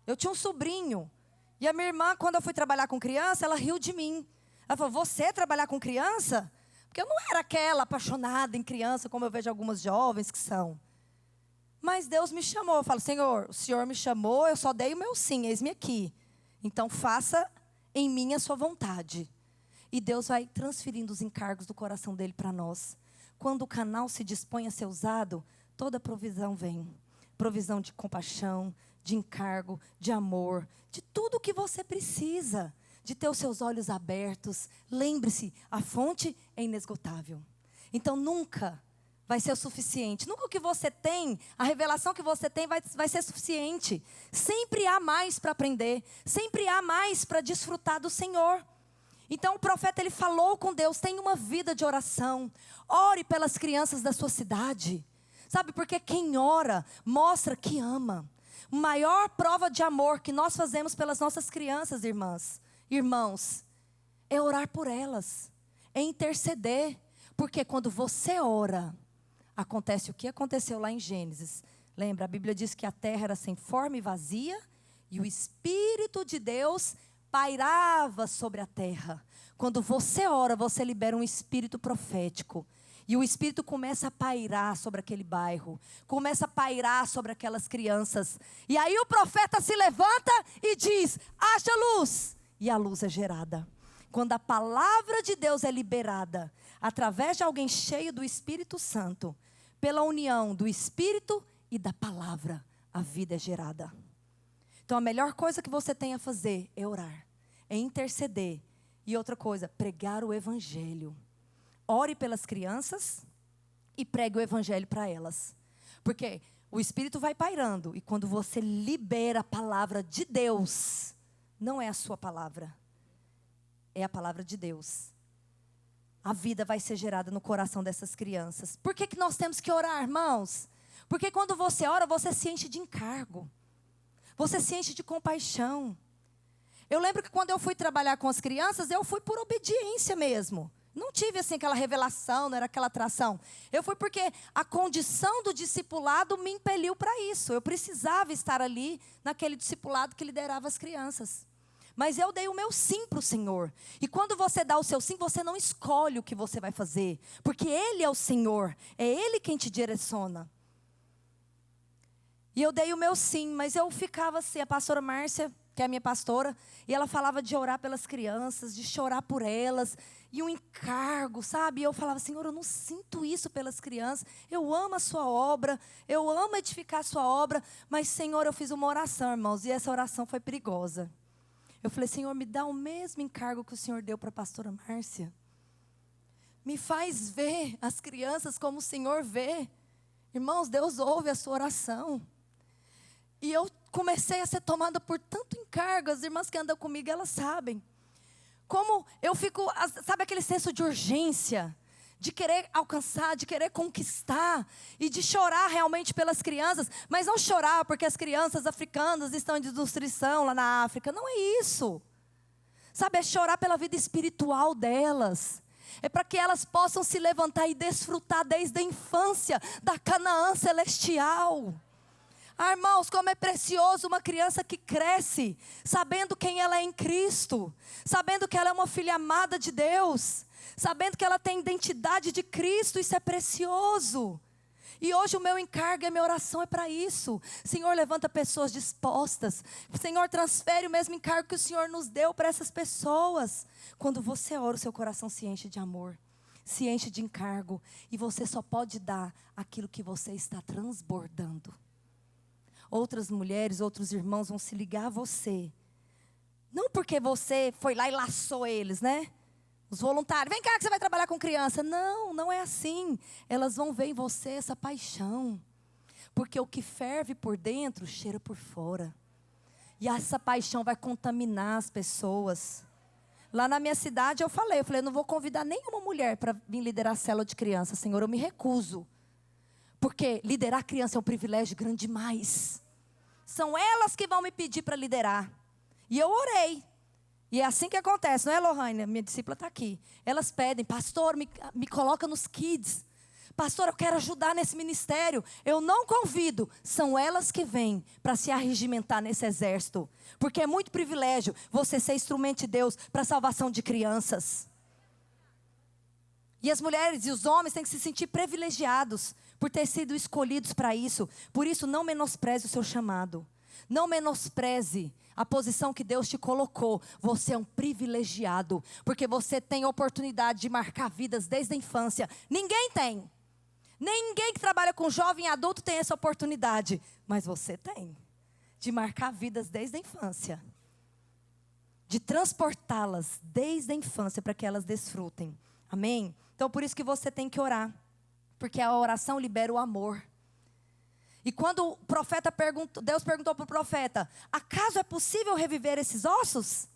Eu tinha um sobrinho. E a minha irmã, quando eu fui trabalhar com criança, ela riu de mim. Ela falou, você trabalhar com criança? Porque eu não era aquela apaixonada em criança, como eu vejo algumas jovens que são. Mas Deus me chamou. Eu falo, Senhor, o Senhor me chamou, eu só dei o meu sim, eis-me aqui. Então faça em mim a sua vontade. E Deus vai transferindo os encargos do coração dele para nós. Quando o canal se dispõe a ser usado, toda provisão vem. Provisão de compaixão, de encargo, de amor, de tudo o que você precisa, de ter os seus olhos abertos. Lembre-se, a fonte é inesgotável. Então nunca vai ser o suficiente. Nunca o que você tem, a revelação que você tem vai ser suficiente. Sempre há mais para aprender, sempre há mais para desfrutar do Senhor. Então o profeta, ele falou com Deus, tenha uma vida de oração. Ore pelas crianças da sua cidade. Sabe, porque quem ora, mostra que ama. A maior prova de amor que nós fazemos pelas nossas crianças, irmãos, é orar por elas, é interceder. Porque quando você ora, acontece o que aconteceu lá em Gênesis. Lembra, a Bíblia diz que a terra era sem forma e vazia, e o Espírito de Deus pairava sobre a terra. Quando você ora, você libera um espírito profético. E o Espírito começa a pairar sobre aquele bairro. Começa a pairar sobre aquelas crianças. E aí o profeta se levanta e diz, haja luz. E a luz é gerada. Quando a palavra de Deus é liberada, através de alguém cheio do Espírito Santo, pela união do Espírito e da palavra, a vida é gerada. Então a melhor coisa que você tem a fazer é orar. é interceder. E outra coisa, pregar o evangelho. Ore pelas crianças e pregue o evangelho para elas. Porque o Espírito vai pairando. E quando você libera a palavra de Deus, não é a sua palavra, é a palavra de Deus. A vida vai ser gerada no coração dessas crianças. Por que nós temos que orar, irmãos? Porque quando você ora, você se enche de encargo. Você se enche de compaixão. Eu lembro que quando eu fui trabalhar com as crianças, eu fui por obediência mesmo. Não tive assim aquela revelação, não era aquela atração. Eu fui porque a condição do discipulado me impeliu para isso. Eu precisava estar ali naquele discipulado que liderava as crianças. Mas eu dei o meu sim para o Senhor. E quando você dá o seu sim, você não escolhe o que você vai fazer. Porque Ele é o Senhor. É Ele quem te direciona. E eu dei o meu sim, mas eu ficava assim, a pastora Márcia, que é a minha pastora, e ela falava de orar pelas crianças, de chorar por elas, e um encargo, sabe? E eu falava, Senhor, eu não sinto isso pelas crianças, eu amo a sua obra, eu amo edificar a sua obra, mas, Senhor, eu fiz uma oração, irmãos, e essa oração foi perigosa. Eu falei, Senhor, me dá o mesmo encargo que o Senhor deu para a pastora Márcia. Me faz ver as crianças como o Senhor vê. Irmãos, Deus ouve a sua oração. E eu comecei a ser tomada por tanto encargo. As irmãs que andam comigo, elas sabem. Como eu fico, sabe aquele senso de urgência? De querer alcançar, de querer conquistar. E de chorar realmente pelas crianças. Mas não chorar porque as crianças africanas estão em desnutrição lá na África. Não é isso. Sabe, é chorar pela vida espiritual delas. É para que elas possam se levantar e desfrutar desde a infância da Canaã celestial. Ah, irmãos, como é precioso uma criança que cresce, sabendo quem ela é em Cristo, sabendo que ela é uma filha amada de Deus, sabendo que ela tem identidade de Cristo, isso é precioso. E hoje o meu encargo e a minha oração é para isso. Senhor, levanta pessoas dispostas. Senhor, transfere o mesmo encargo que o Senhor nos deu para essas pessoas. Quando você ora, o seu coração se enche de amor, se enche de encargo, e você só pode dar aquilo que você está transbordando. Outras mulheres, outros irmãos vão se ligar a você. Não porque você foi lá e laçou eles, né? Os voluntários, vem cá que você vai trabalhar com criança. Não, não é assim. Elas vão ver em você essa paixão. Porque o que ferve por dentro, cheira por fora. E essa paixão vai contaminar as pessoas. Lá na minha cidade eu falei, eu não vou convidar nenhuma mulher para vir liderar a célula de criança, Senhor, eu me recuso. Porque liderar criança é um privilégio grande demais. São elas que vão me pedir para liderar. E eu orei. E é assim que acontece, não é, Lohane? Minha discípula está aqui. Elas pedem, pastor, me coloca nos kids. Pastor, eu quero ajudar nesse ministério. Eu não convido. São elas que vêm para se arregimentar nesse exército. Porque é muito privilégio você ser instrumento de Deus para a salvação de crianças. E as mulheres e os homens têm que se sentir privilegiados por ter sido escolhidos para isso. Por isso, não menospreze o seu chamado. Não menospreze a posição que Deus te colocou. Você é um privilegiado, porque você tem a oportunidade de marcar vidas desde a infância. Ninguém tem. Ninguém que trabalha com jovem e adulto tem essa oportunidade. Mas você tem. De marcar vidas desde a infância. De transportá-las desde a infância para que elas desfrutem. Amém? Então, por isso que você tem que orar. Porque a oração libera o amor. E quando o profeta Deus perguntou para o profeta, acaso é possível reviver esses ossos?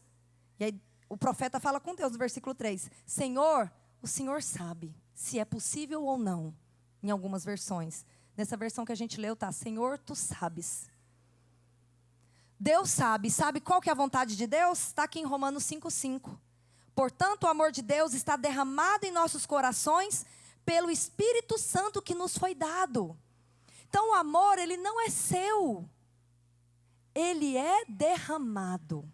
E aí o profeta fala com Deus no versículo 3. Senhor, o Senhor sabe se é possível ou não. Em algumas versões. Nessa versão que a gente leu está, Senhor, tu sabes. Deus sabe qual que é a vontade de Deus? Está aqui em Romanos 5:5. Portanto, o amor de Deus está derramado em nossos corações pelo Espírito Santo que nos foi dado. Então o amor, ele não é seu. Ele é derramado.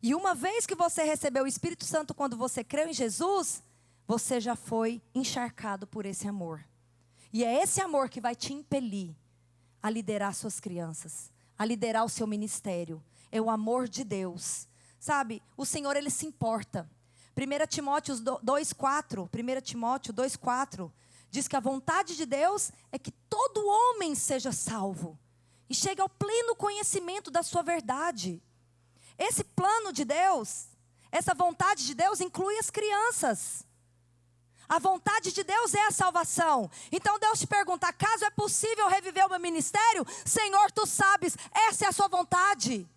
E uma vez que você recebeu o Espírito Santo quando você creu em Jesus, você já foi encharcado por esse amor. E é esse amor que vai te impelir a liderar suas crianças, a liderar o seu ministério. É o amor de Deus. Sabe, o Senhor, ele se importa. 1 Timóteo 2:4 diz que a vontade de Deus é que todo homem seja salvo e chegue ao pleno conhecimento da sua verdade. esse plano de Deus, essa vontade de Deus inclui as crianças. A vontade de Deus é a salvação. Então Deus te pergunta, acaso é possível reviver o meu ministério? Senhor, tu sabes, essa é a sua vontade.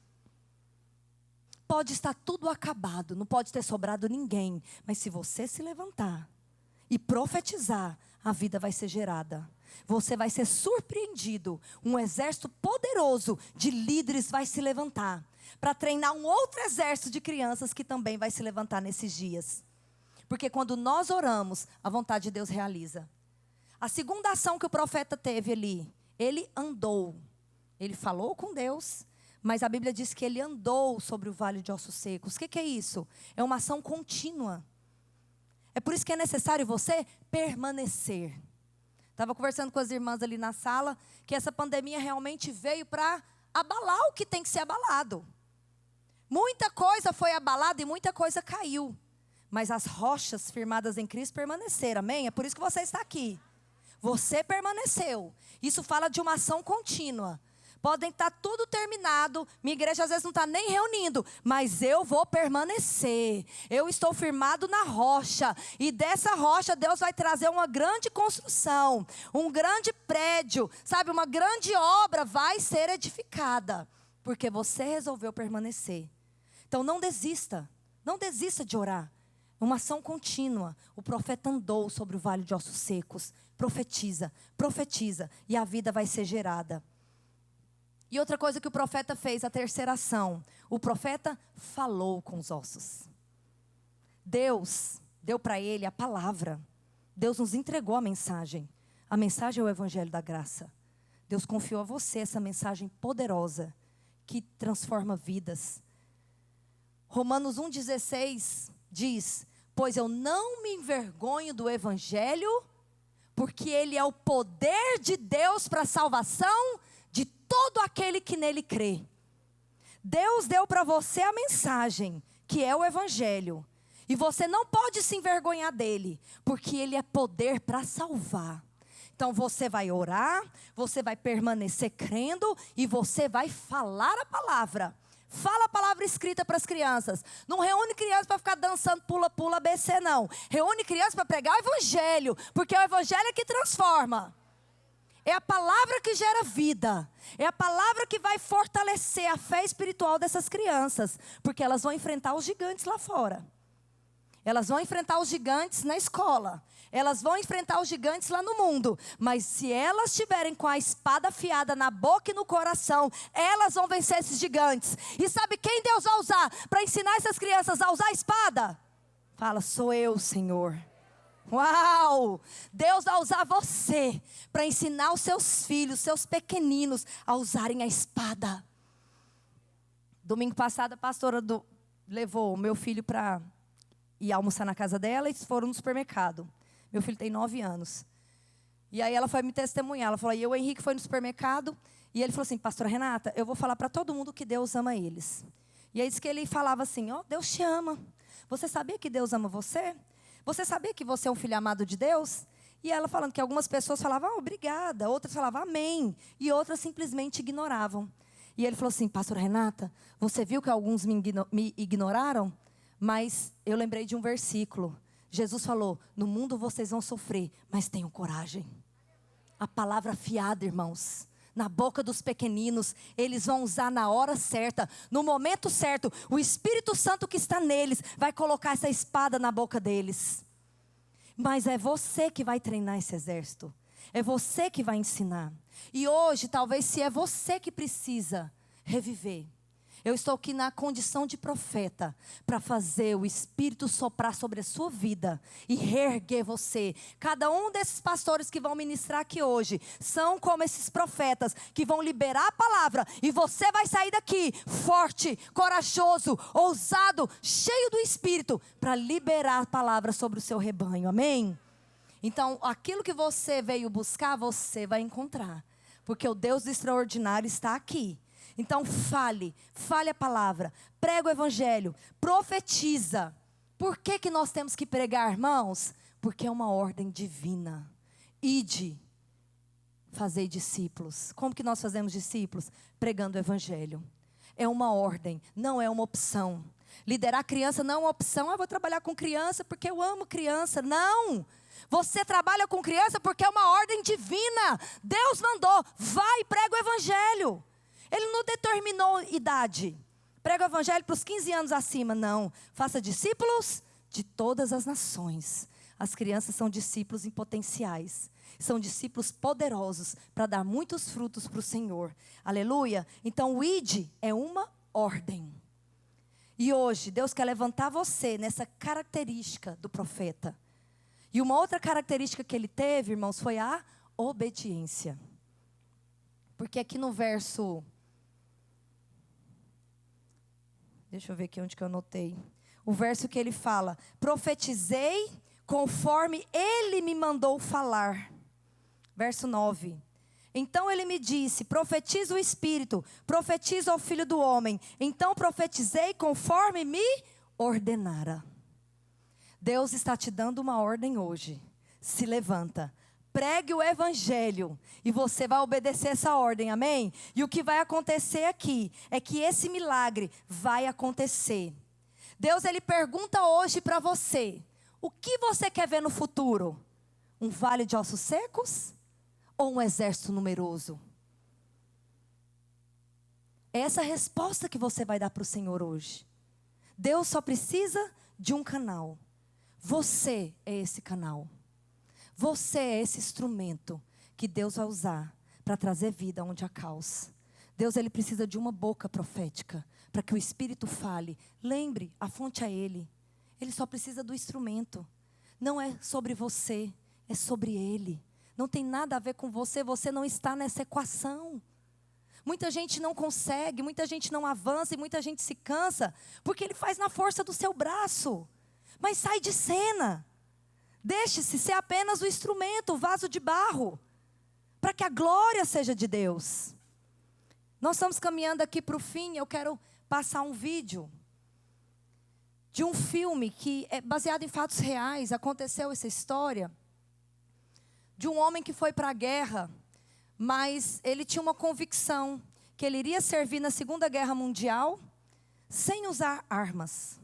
Pode estar tudo acabado, não pode ter sobrado ninguém. Mas se você se levantar e profetizar, a vida vai ser gerada. Você vai ser surpreendido. Um exército poderoso de líderes vai se levantar para treinar um outro exército de crianças que também vai se levantar nesses dias. Porque quando nós oramos, a vontade de Deus realiza. A segunda ação que o profeta teve ali, ele andou. Ele falou com Deus, mas a Bíblia diz que ele andou sobre o vale de ossos secos. O que é isso? É uma ação contínua. É por isso que é necessário você permanecer. Estava conversando com as irmãs ali na sala, que essa pandemia realmente veio para abalar o que tem que ser abalado. Muita coisa foi abalada e muita coisa caiu. Mas as rochas firmadas em Cristo permaneceram, amém? É por isso que você está aqui. Você permaneceu. Isso fala de uma ação contínua. Podem estar tudo terminado, minha igreja às vezes não está nem reunindo, mas eu vou permanecer. Eu estou firmado na rocha. E dessa rocha Deus vai trazer uma grande construção, um grande prédio, sabe? Uma grande obra vai ser edificada. Porque você resolveu permanecer. Então não desista de orar. Uma ação contínua. O profeta andou sobre o vale de ossos secos. Profetiza, e a vida vai ser gerada. E outra coisa que o profeta fez, a terceira ação. O profeta falou com os ossos. Deus deu para ele a palavra. Deus nos entregou a mensagem. A mensagem é o evangelho da graça. Deus confiou a você essa mensagem poderosa que transforma vidas. Romanos 1,16 diz: pois eu não me envergonho do evangelho, porque ele é o poder de Deus para a salvação de todo aquele que nele crê. Deus deu para você a mensagem, que é o evangelho. E você não pode se envergonhar dele, porque ele é poder para salvar. Então você vai orar, você vai permanecer crendo e você vai falar a palavra. Fala a palavra escrita para as crianças. Não reúne crianças para ficar dançando pula-pula ABC, não. Reúne crianças para pregar o evangelho, porque é o evangelho que transforma. É a palavra que gera vida. É a palavra que vai fortalecer a fé espiritual dessas crianças, porque elas vão enfrentar os gigantes lá fora. Elas vão enfrentar os gigantes na escola. Elas vão enfrentar os gigantes lá no mundo. Mas se elas estiverem com a espada afiada na boca e no coração, elas vão vencer esses gigantes. E sabe quem Deus vai usar para ensinar essas crianças a usar a espada? Fala, sou eu, Senhor. Uau! Deus vai usar você para ensinar os seus filhos, seus pequeninos, a usarem a espada. Domingo passado a pastora levou o meu filho para ir almoçar na casa dela e foram no supermercado. Meu filho tem 9 anos. E aí ela foi me testemunhar. Ela falou, e o Henrique foi no supermercado. E ele falou assim, pastora Renata, eu vou falar para todo mundo que Deus ama eles. E aí disse que ele falava assim, Deus te ama. Você sabia que Deus ama você? Você sabia que você é um filho amado de Deus? E ela falando que algumas pessoas falavam, obrigada. Outras falavam, amém. E outras simplesmente ignoravam. E ele falou assim, pastora Renata, você viu que alguns me ignoraram? Mas eu lembrei de um versículo. Jesus falou, no mundo vocês vão sofrer, mas tenham coragem. A palavra afiada, irmãos, na boca dos pequeninos, eles vão usar na hora certa, no momento certo. O Espírito Santo que está neles vai colocar essa espada na boca deles. Mas é você que vai treinar esse exército. É você que vai ensinar. E hoje, talvez, se é você que precisa reviver, eu estou aqui na condição de profeta para fazer o Espírito soprar sobre a sua vida e reerguer você. Cada um desses pastores que vão ministrar aqui hoje são como esses profetas que vão liberar a palavra e você vai sair daqui forte, corajoso, ousado, cheio do Espírito para liberar a palavra sobre o seu rebanho. Amém? Então, aquilo que você veio buscar, você vai encontrar. Porque o Deus do extraordinário está aqui. Então fale a palavra, prega o evangelho, profetiza. Por que nós temos que pregar, irmãos? Porque é uma ordem divina. Ide, fazei discípulos. Como que nós fazemos discípulos? Pregando o evangelho. é uma ordem, não é uma opção. Liderar criança não é uma opção. Eu vou trabalhar com criança porque eu amo criança. Não! Você trabalha com criança porque é uma ordem divina. Deus mandou, vai e prega o evangelho. Ele não determinou idade. Prega o evangelho para os 15 anos acima, não. Faça discípulos de todas as nações. As crianças são discípulos em potenciais. São discípulos poderosos para dar muitos frutos para o Senhor. Aleluia. Então o ID é uma ordem. E hoje Deus quer levantar você nessa característica do profeta. E uma outra característica que ele teve, irmãos, foi a obediência. Porque aqui no verso... Deixa eu ver aqui onde que eu anotei. O verso que ele fala: profetizei conforme ele me mandou falar. Verso 9. Então ele me disse: profetiza o Espírito, profetiza ao Filho do Homem. Então profetizei conforme me ordenara. Deus está te dando uma ordem hoje. Se levanta, pregue o Evangelho e você vai obedecer essa ordem, amém? E o que vai acontecer aqui é que esse milagre vai acontecer. Deus, ele pergunta hoje para você: o que você quer ver no futuro? Um vale de ossos secos? Ou um exército numeroso? É essa a resposta que você vai dar para o Senhor hoje. Deus só precisa de um canal. Você é esse canal. Você é esse instrumento que Deus vai usar para trazer vida onde há caos. Deus, ele precisa de uma boca profética para que o Espírito fale. Lembre, a fonte é Ele. Ele só precisa do instrumento. Não é sobre você, é sobre Ele. Não tem nada a ver com você, você não está nessa equação. Muita gente não consegue, muita gente não avança e muita gente se cansa, porque ele faz na força do seu braço. Mas sai de cena. Deixe-se ser apenas o instrumento, o vaso de barro, para que a glória seja de Deus. Nós estamos caminhando aqui para o fim. Eu quero passar um vídeo de um filme que é baseado em fatos reais. Aconteceu essa história de um homem que foi para a guerra, mas ele tinha uma convicção que ele iria servir na Segunda Guerra Mundial sem usar armas.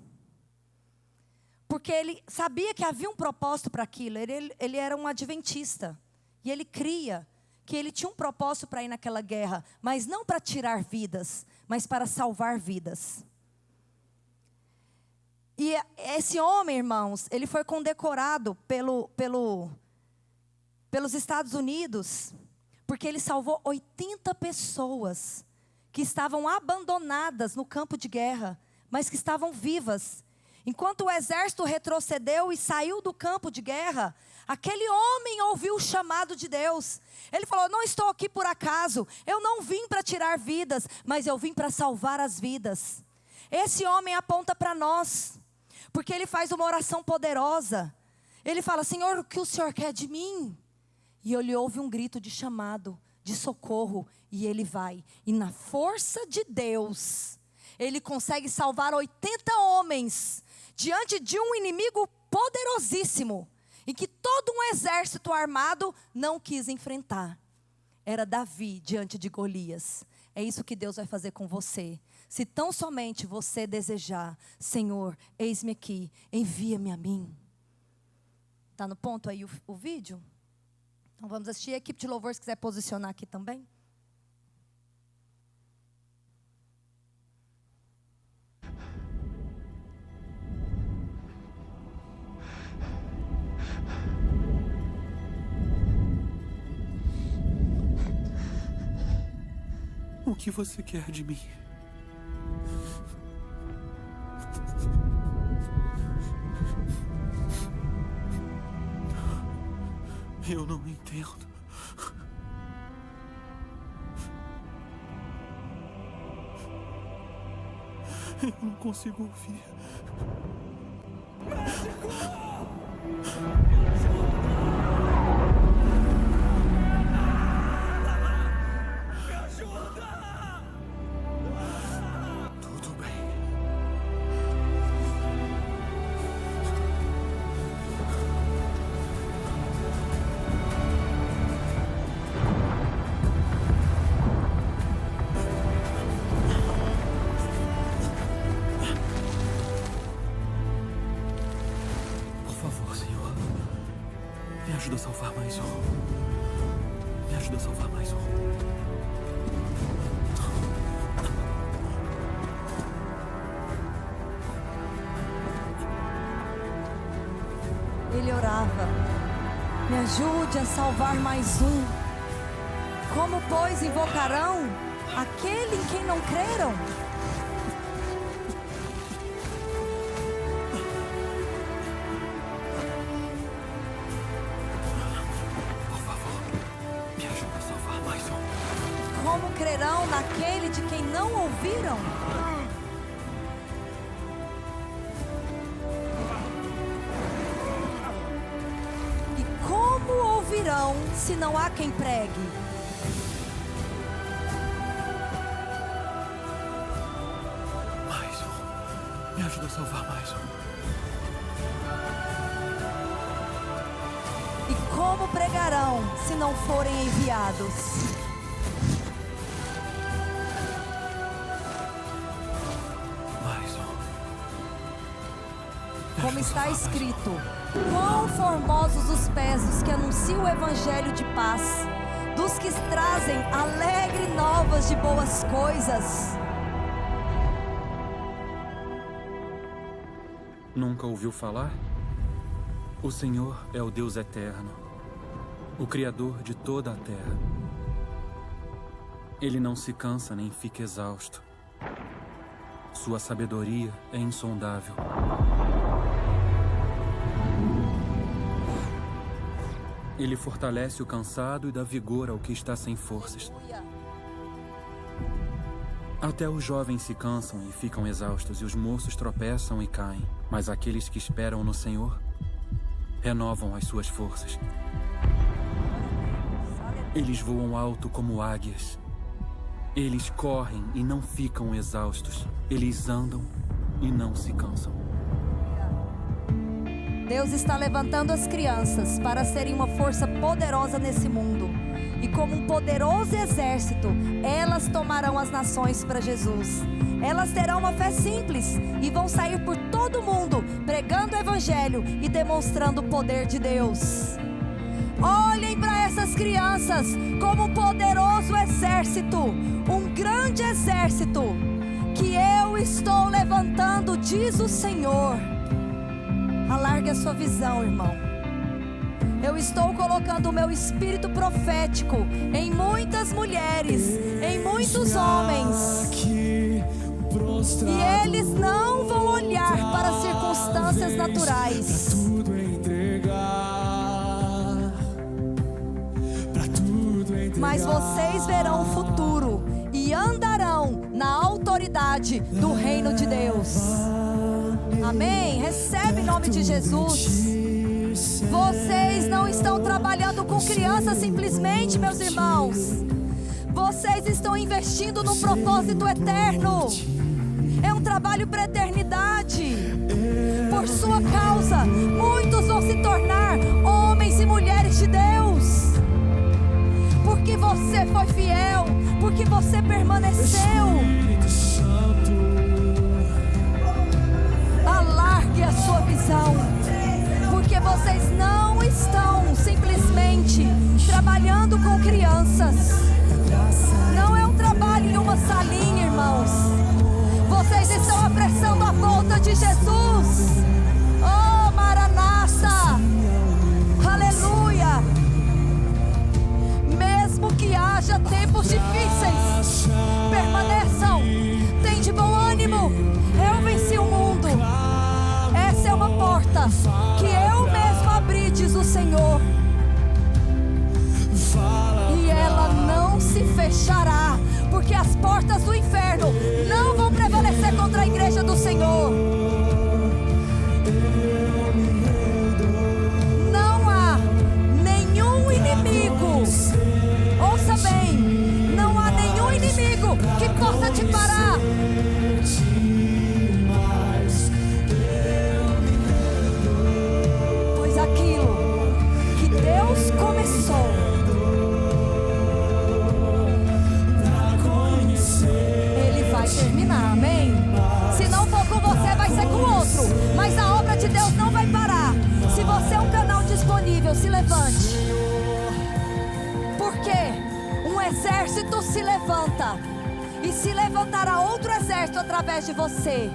Porque ele sabia que havia um propósito para aquilo. Ele era um adventista. E ele cria que ele tinha um propósito para ir naquela guerra, mas não para tirar vidas, mas para salvar vidas. E esse homem, irmãos, ele foi condecorado pelos Estados Unidos, porque ele salvou 80 pessoas que estavam abandonadas no campo de guerra, mas que estavam vivas. Enquanto o exército retrocedeu e saiu do campo de guerra, aquele homem ouviu o chamado de Deus. Ele falou: não estou aqui por acaso, eu não vim para tirar vidas, mas eu vim para salvar as vidas. Esse homem aponta para nós, porque ele faz uma oração poderosa. Ele fala: Senhor, o que o Senhor quer de mim? E ele ouve um grito de chamado, de socorro, e ele vai. E na força de Deus, ele consegue salvar 80 homens, diante de um inimigo poderosíssimo, em que todo um exército armado não quis enfrentar. Era Davi diante de Golias. É isso que Deus vai fazer com você. Se tão somente você desejar: Senhor, eis-me aqui, envia-me a mim. Está no ponto aí o vídeo? Então vamos assistir. A equipe de louvor, se quiser posicionar aqui também. O que você quer de mim? Eu não entendo. Eu não consigo ouvir. Tudo bem. Me ajuda a salvar mais um. Me ajuda a salvar mais um. Ele orava: me ajude a salvar mais um. Como, pois, invocarão aquele em quem não creram? Por favor, me ajuda a salvar mais um. Como crerão naquele de quem não ouviram? E como ouvirão se não há quem pregue? Mais um. Me ajuda a salvar mais um. E como pregarão se não forem enviados? Mais um. Como está escrito: quão formosos os pés dos que anunciam o evangelho de paz, dos que trazem alegre novas de boas coisas. Nunca ouviu falar? O Senhor é o Deus eterno, o Criador de toda a terra. Ele não se cansa nem fica exausto. Sua sabedoria é insondável. Ele fortalece o cansado e dá vigor ao que está sem forças. Até os jovens se cansam e ficam exaustos, e os moços tropeçam e caem. Mas aqueles que esperam no Senhor renovam as suas forças. Eles voam alto como águias. Eles correm e não ficam exaustos. Eles andam e não se cansam. Deus está levantando as crianças para serem uma força poderosa nesse mundo. E como um poderoso exército, elas tomarão as nações para Jesus. Elas terão uma fé simples e vão sair por todo o mundo pregando o evangelho e demonstrando o poder de Deus. Olhem para essas crianças como um poderoso exército, um grande exército que eu estou levantando, diz o Senhor. Alargue a sua visão, irmão. Eu estou colocando o meu espírito profético em muitas mulheres, em muitos homens. E eles não vão olhar para as circunstâncias naturais. Mas vocês verão o futuro e andarão na autoridade do reino de Deus. Amém? Recebe em nome de Jesus. Vocês não estão trabalhando com crianças simplesmente, meus irmãos. Vocês estão investindo num propósito eterno. É um trabalho para a eternidade. Por sua causa, muitos vão se tornar homens e mulheres de Deus. Porque você foi fiel, porque você permaneceu. Alargue a sua visão, porque vocês não estão simplesmente trabalhando com crianças. Não é um trabalho em uma salinha, irmãos. Vocês estão apressando a volta de Jesus. Oh, Maranata! Aleluia! Mesmo que haja tempos difíceis, permaneçam. Tem de bom ânimo. Eu venci o mundo. Essa é uma porta que eu mesmo abri, diz o Senhor. E ela não se fechará, porque as portas do inferno não vão prevalecer contra a igreja do Senhor. Não há nenhum inimigo, ouça bem, não há nenhum inimigo que possa te parar. Pois aquilo que Deus começou, Ele vai terminar, amém? Se não for com você, vai ser com outro. Mas a obra de Deus não vai parar. Se você é um canal disponível invisível, se levante. Porque um exército se levanta e se levantará outro exército através de você.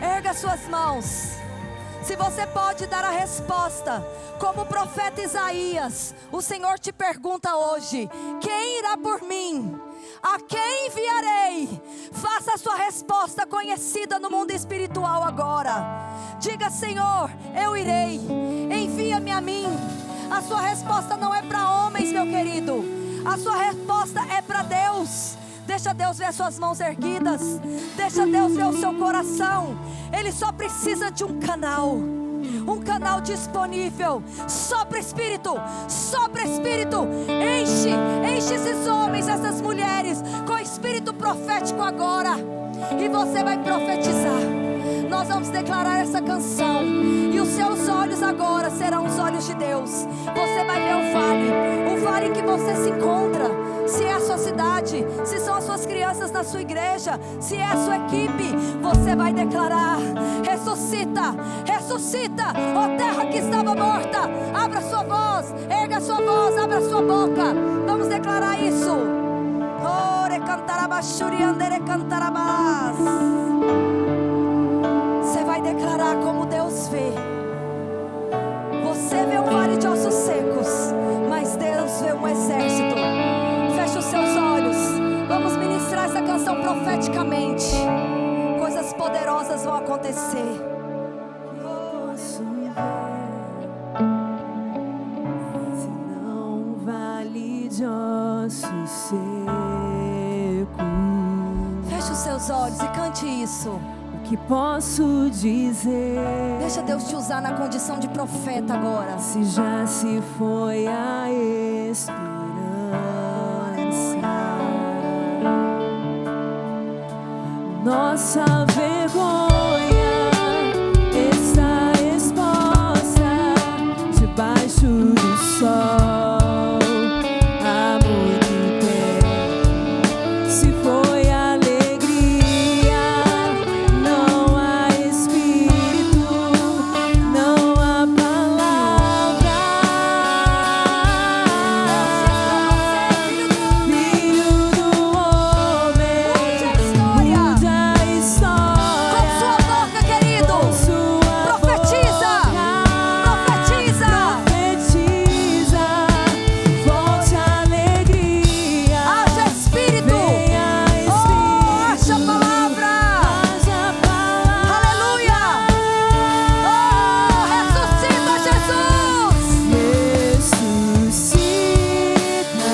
Erga suas mãos. Se você pode dar a resposta, como o profeta Isaías, o Senhor te pergunta hoje: quem irá por mim? A quem enviarei? Faça a sua resposta conhecida no mundo espiritual agora. Diga: Senhor, eu irei, envia-me a mim. A sua resposta não é para homens, meu querido. A sua resposta é para Deus. Deixa Deus ver as suas mãos erguidas. Deixa Deus ver o seu coração. Ele só precisa de um canal disponível. Sopra Espírito, sopra Espírito. Enche esses homens, essas mulheres com Espírito profético agora. E você vai profetizar. Nós vamos declarar essa canção. E os seus olhos agora serão os olhos de Deus. Você vai ver o vale em que você se encontra. Se é a sua cidade, se são as suas crianças na sua igreja, se é a sua equipe, você vai declarar: ressuscita, ressuscita, ó terra que estava morta. Abra sua voz, erga sua voz, abra sua boca. Vamos declarar isso. Ore cantarabashuri andere cantarabás. Você vai declarar como Deus vê. Você vê um vale de ossos secos, mas Deus vê um exército. Feche os seus olhos. Vamos ministrar essa canção profeticamente. Coisas poderosas vão acontecer. Posso ver, se não um vale de ossos secos. Feche os seus olhos e cante isso. O que posso dizer? Deixa Deus te usar na condição de profeta agora. Se já se foi a esperança, nossa vergonha está exposta debaixo do sol há muito tempo. Se foi alegria, não há espírito, não há palavra. Filho do homem, muda a história. Com sua boca, querido, Com sua profetiza, profetiza. profetiza, volte a alegria. Haja Espírito, Venha oh, haja palavra. haja palavra. Aleluia, oh, ressuscita Jesus. Ressuscita,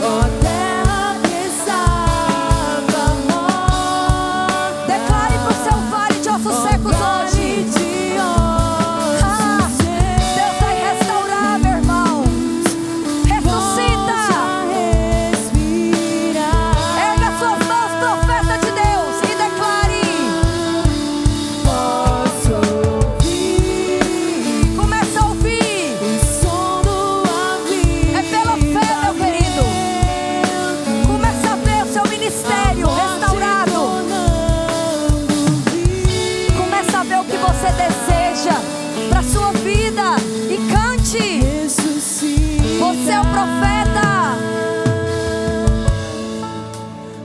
ó terra que estava morta. Declare pro seu vale de ossos secos hoje. De Ah, ossos Deus vai restaurar, meu irmão. Ressuscita. Erga suas mãos, profeta de Deus, e declare. Posso ouvir Começa a ouvir. o som do aviso. É pela fé, meu querido. Começa a ver o seu ministério restaurado. Começa a ver o que você deseja para sua vida e cante. Você é o profeta.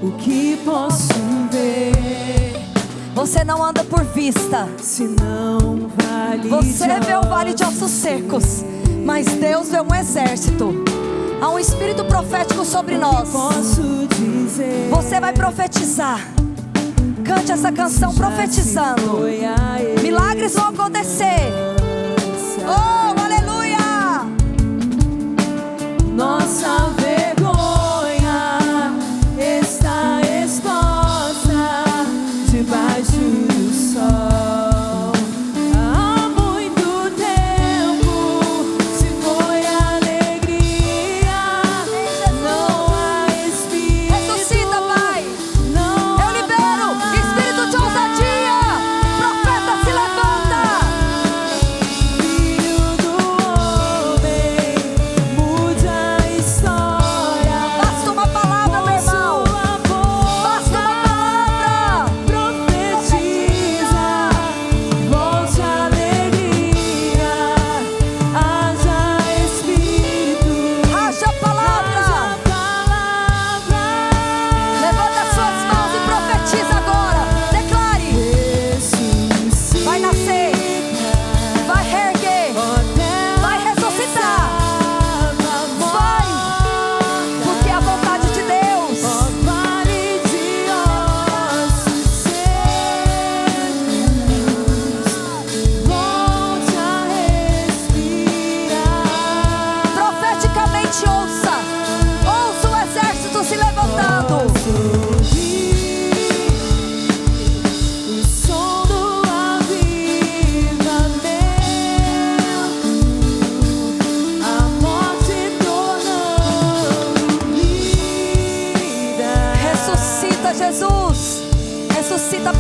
O que posso ver Você não anda por vista. se não vale Você de vê o vale de ossos secos, mas Deus vê um exército. Há um espírito profético sobre nós. Posso dizer? Você vai profetizar. Cante essa canção profetizando. Foi a Milagres vão acontecer. Oh, aleluia! nossa vergonha está exposta debaixo do sol há muito tempo. Se foi alegria, não há espírito. Ressuscita, Pai. Não Eu libero espírito de ousadia. Profeta, se levanta.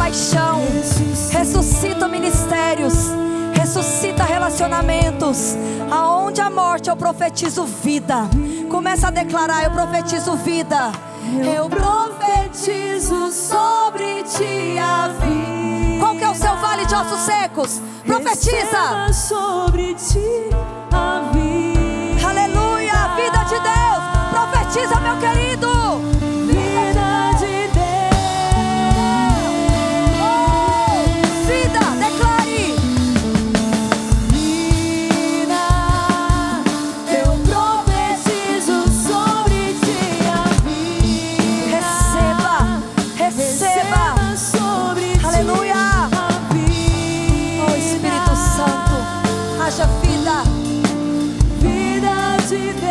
paixão, ressuscita ministérios, ressuscita relacionamentos. Aonde a morte, eu profetizo vida. Começa a declarar: eu profetizo vida. Eu profetizo sobre ti a vida. Qual que é o seu vale de ossos secos? Profetiza. Receba sobre ti a vida. Aleluia, vida de Deus. Profetiza, meu querido. Vida de Deus. Vida, declare. Vida, eu profetizo sobre ti a vida. Receba sobre ti. Aleluia. Oh Espírito Santo, haja vida. Vida de Deus.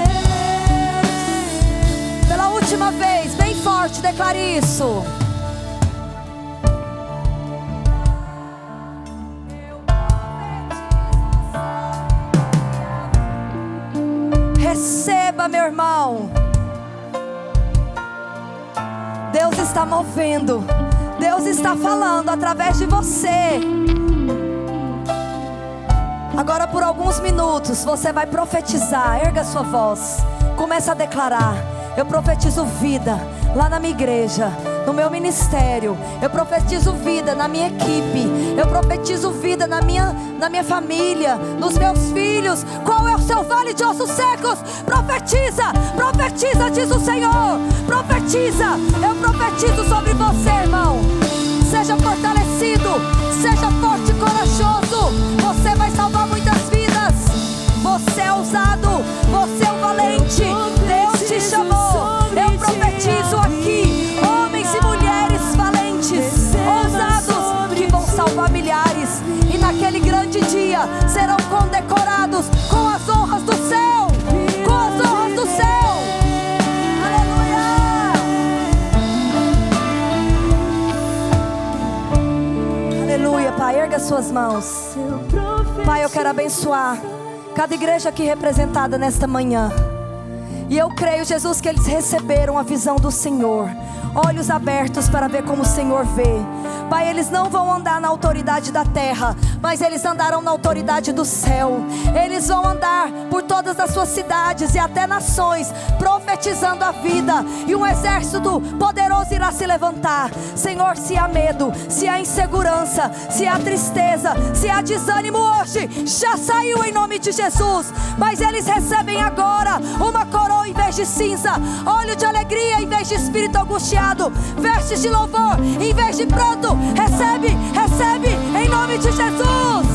Pela última vez, bem forte, declare isso. Receba, meu irmão. Deus está movendo. Deus está falando através de você. Agora por alguns minutos você vai profetizar. Erga sua voz. Começa a declarar: eu profetizo vida lá na minha igreja, no meu ministério. Eu profetizo vida na minha equipe. Eu profetizo vida na minha família, nos meus filhos. Qual é o seu vale de ossos secos? Profetiza, profetiza, diz o Senhor. Profetiza. Eu profetizo sobre você, irmão. Seja fortalecido, seja forte e corajoso. Você vai salvar muitas vidas. Você é ousado, você é um valente. Deus te chamou. Eu profetizo aqui homens e mulheres valentes, ousados, que vão salvar milhares. E naquele grande dia serão condecorados com as honras do céu. Com as honras do céu. Aleluia, Pai, erga suas mãos. Pai, eu quero abençoar cada igreja aqui representada nesta manhã. E eu creio, Jesus, que eles receberam a visão do Senhor, olhos abertos para ver como o Senhor vê. Pai, eles não vão andar na autoridade da terra, mas eles andarão na autoridade do céu. Eles vão andar por todas as suas cidades e até nações, profetizando a vida. E um exército poderoso irá se levantar. Senhor, se há medo, se há insegurança, se há tristeza, se há desânimo hoje, já saiu em nome de Jesus. Mas eles recebem agora uma coroa em vez de cinza, óleo de alegria em vez de espírito angustiado, vestes de louvor em vez de pranto. Recebe, recebe em nome de Jesus.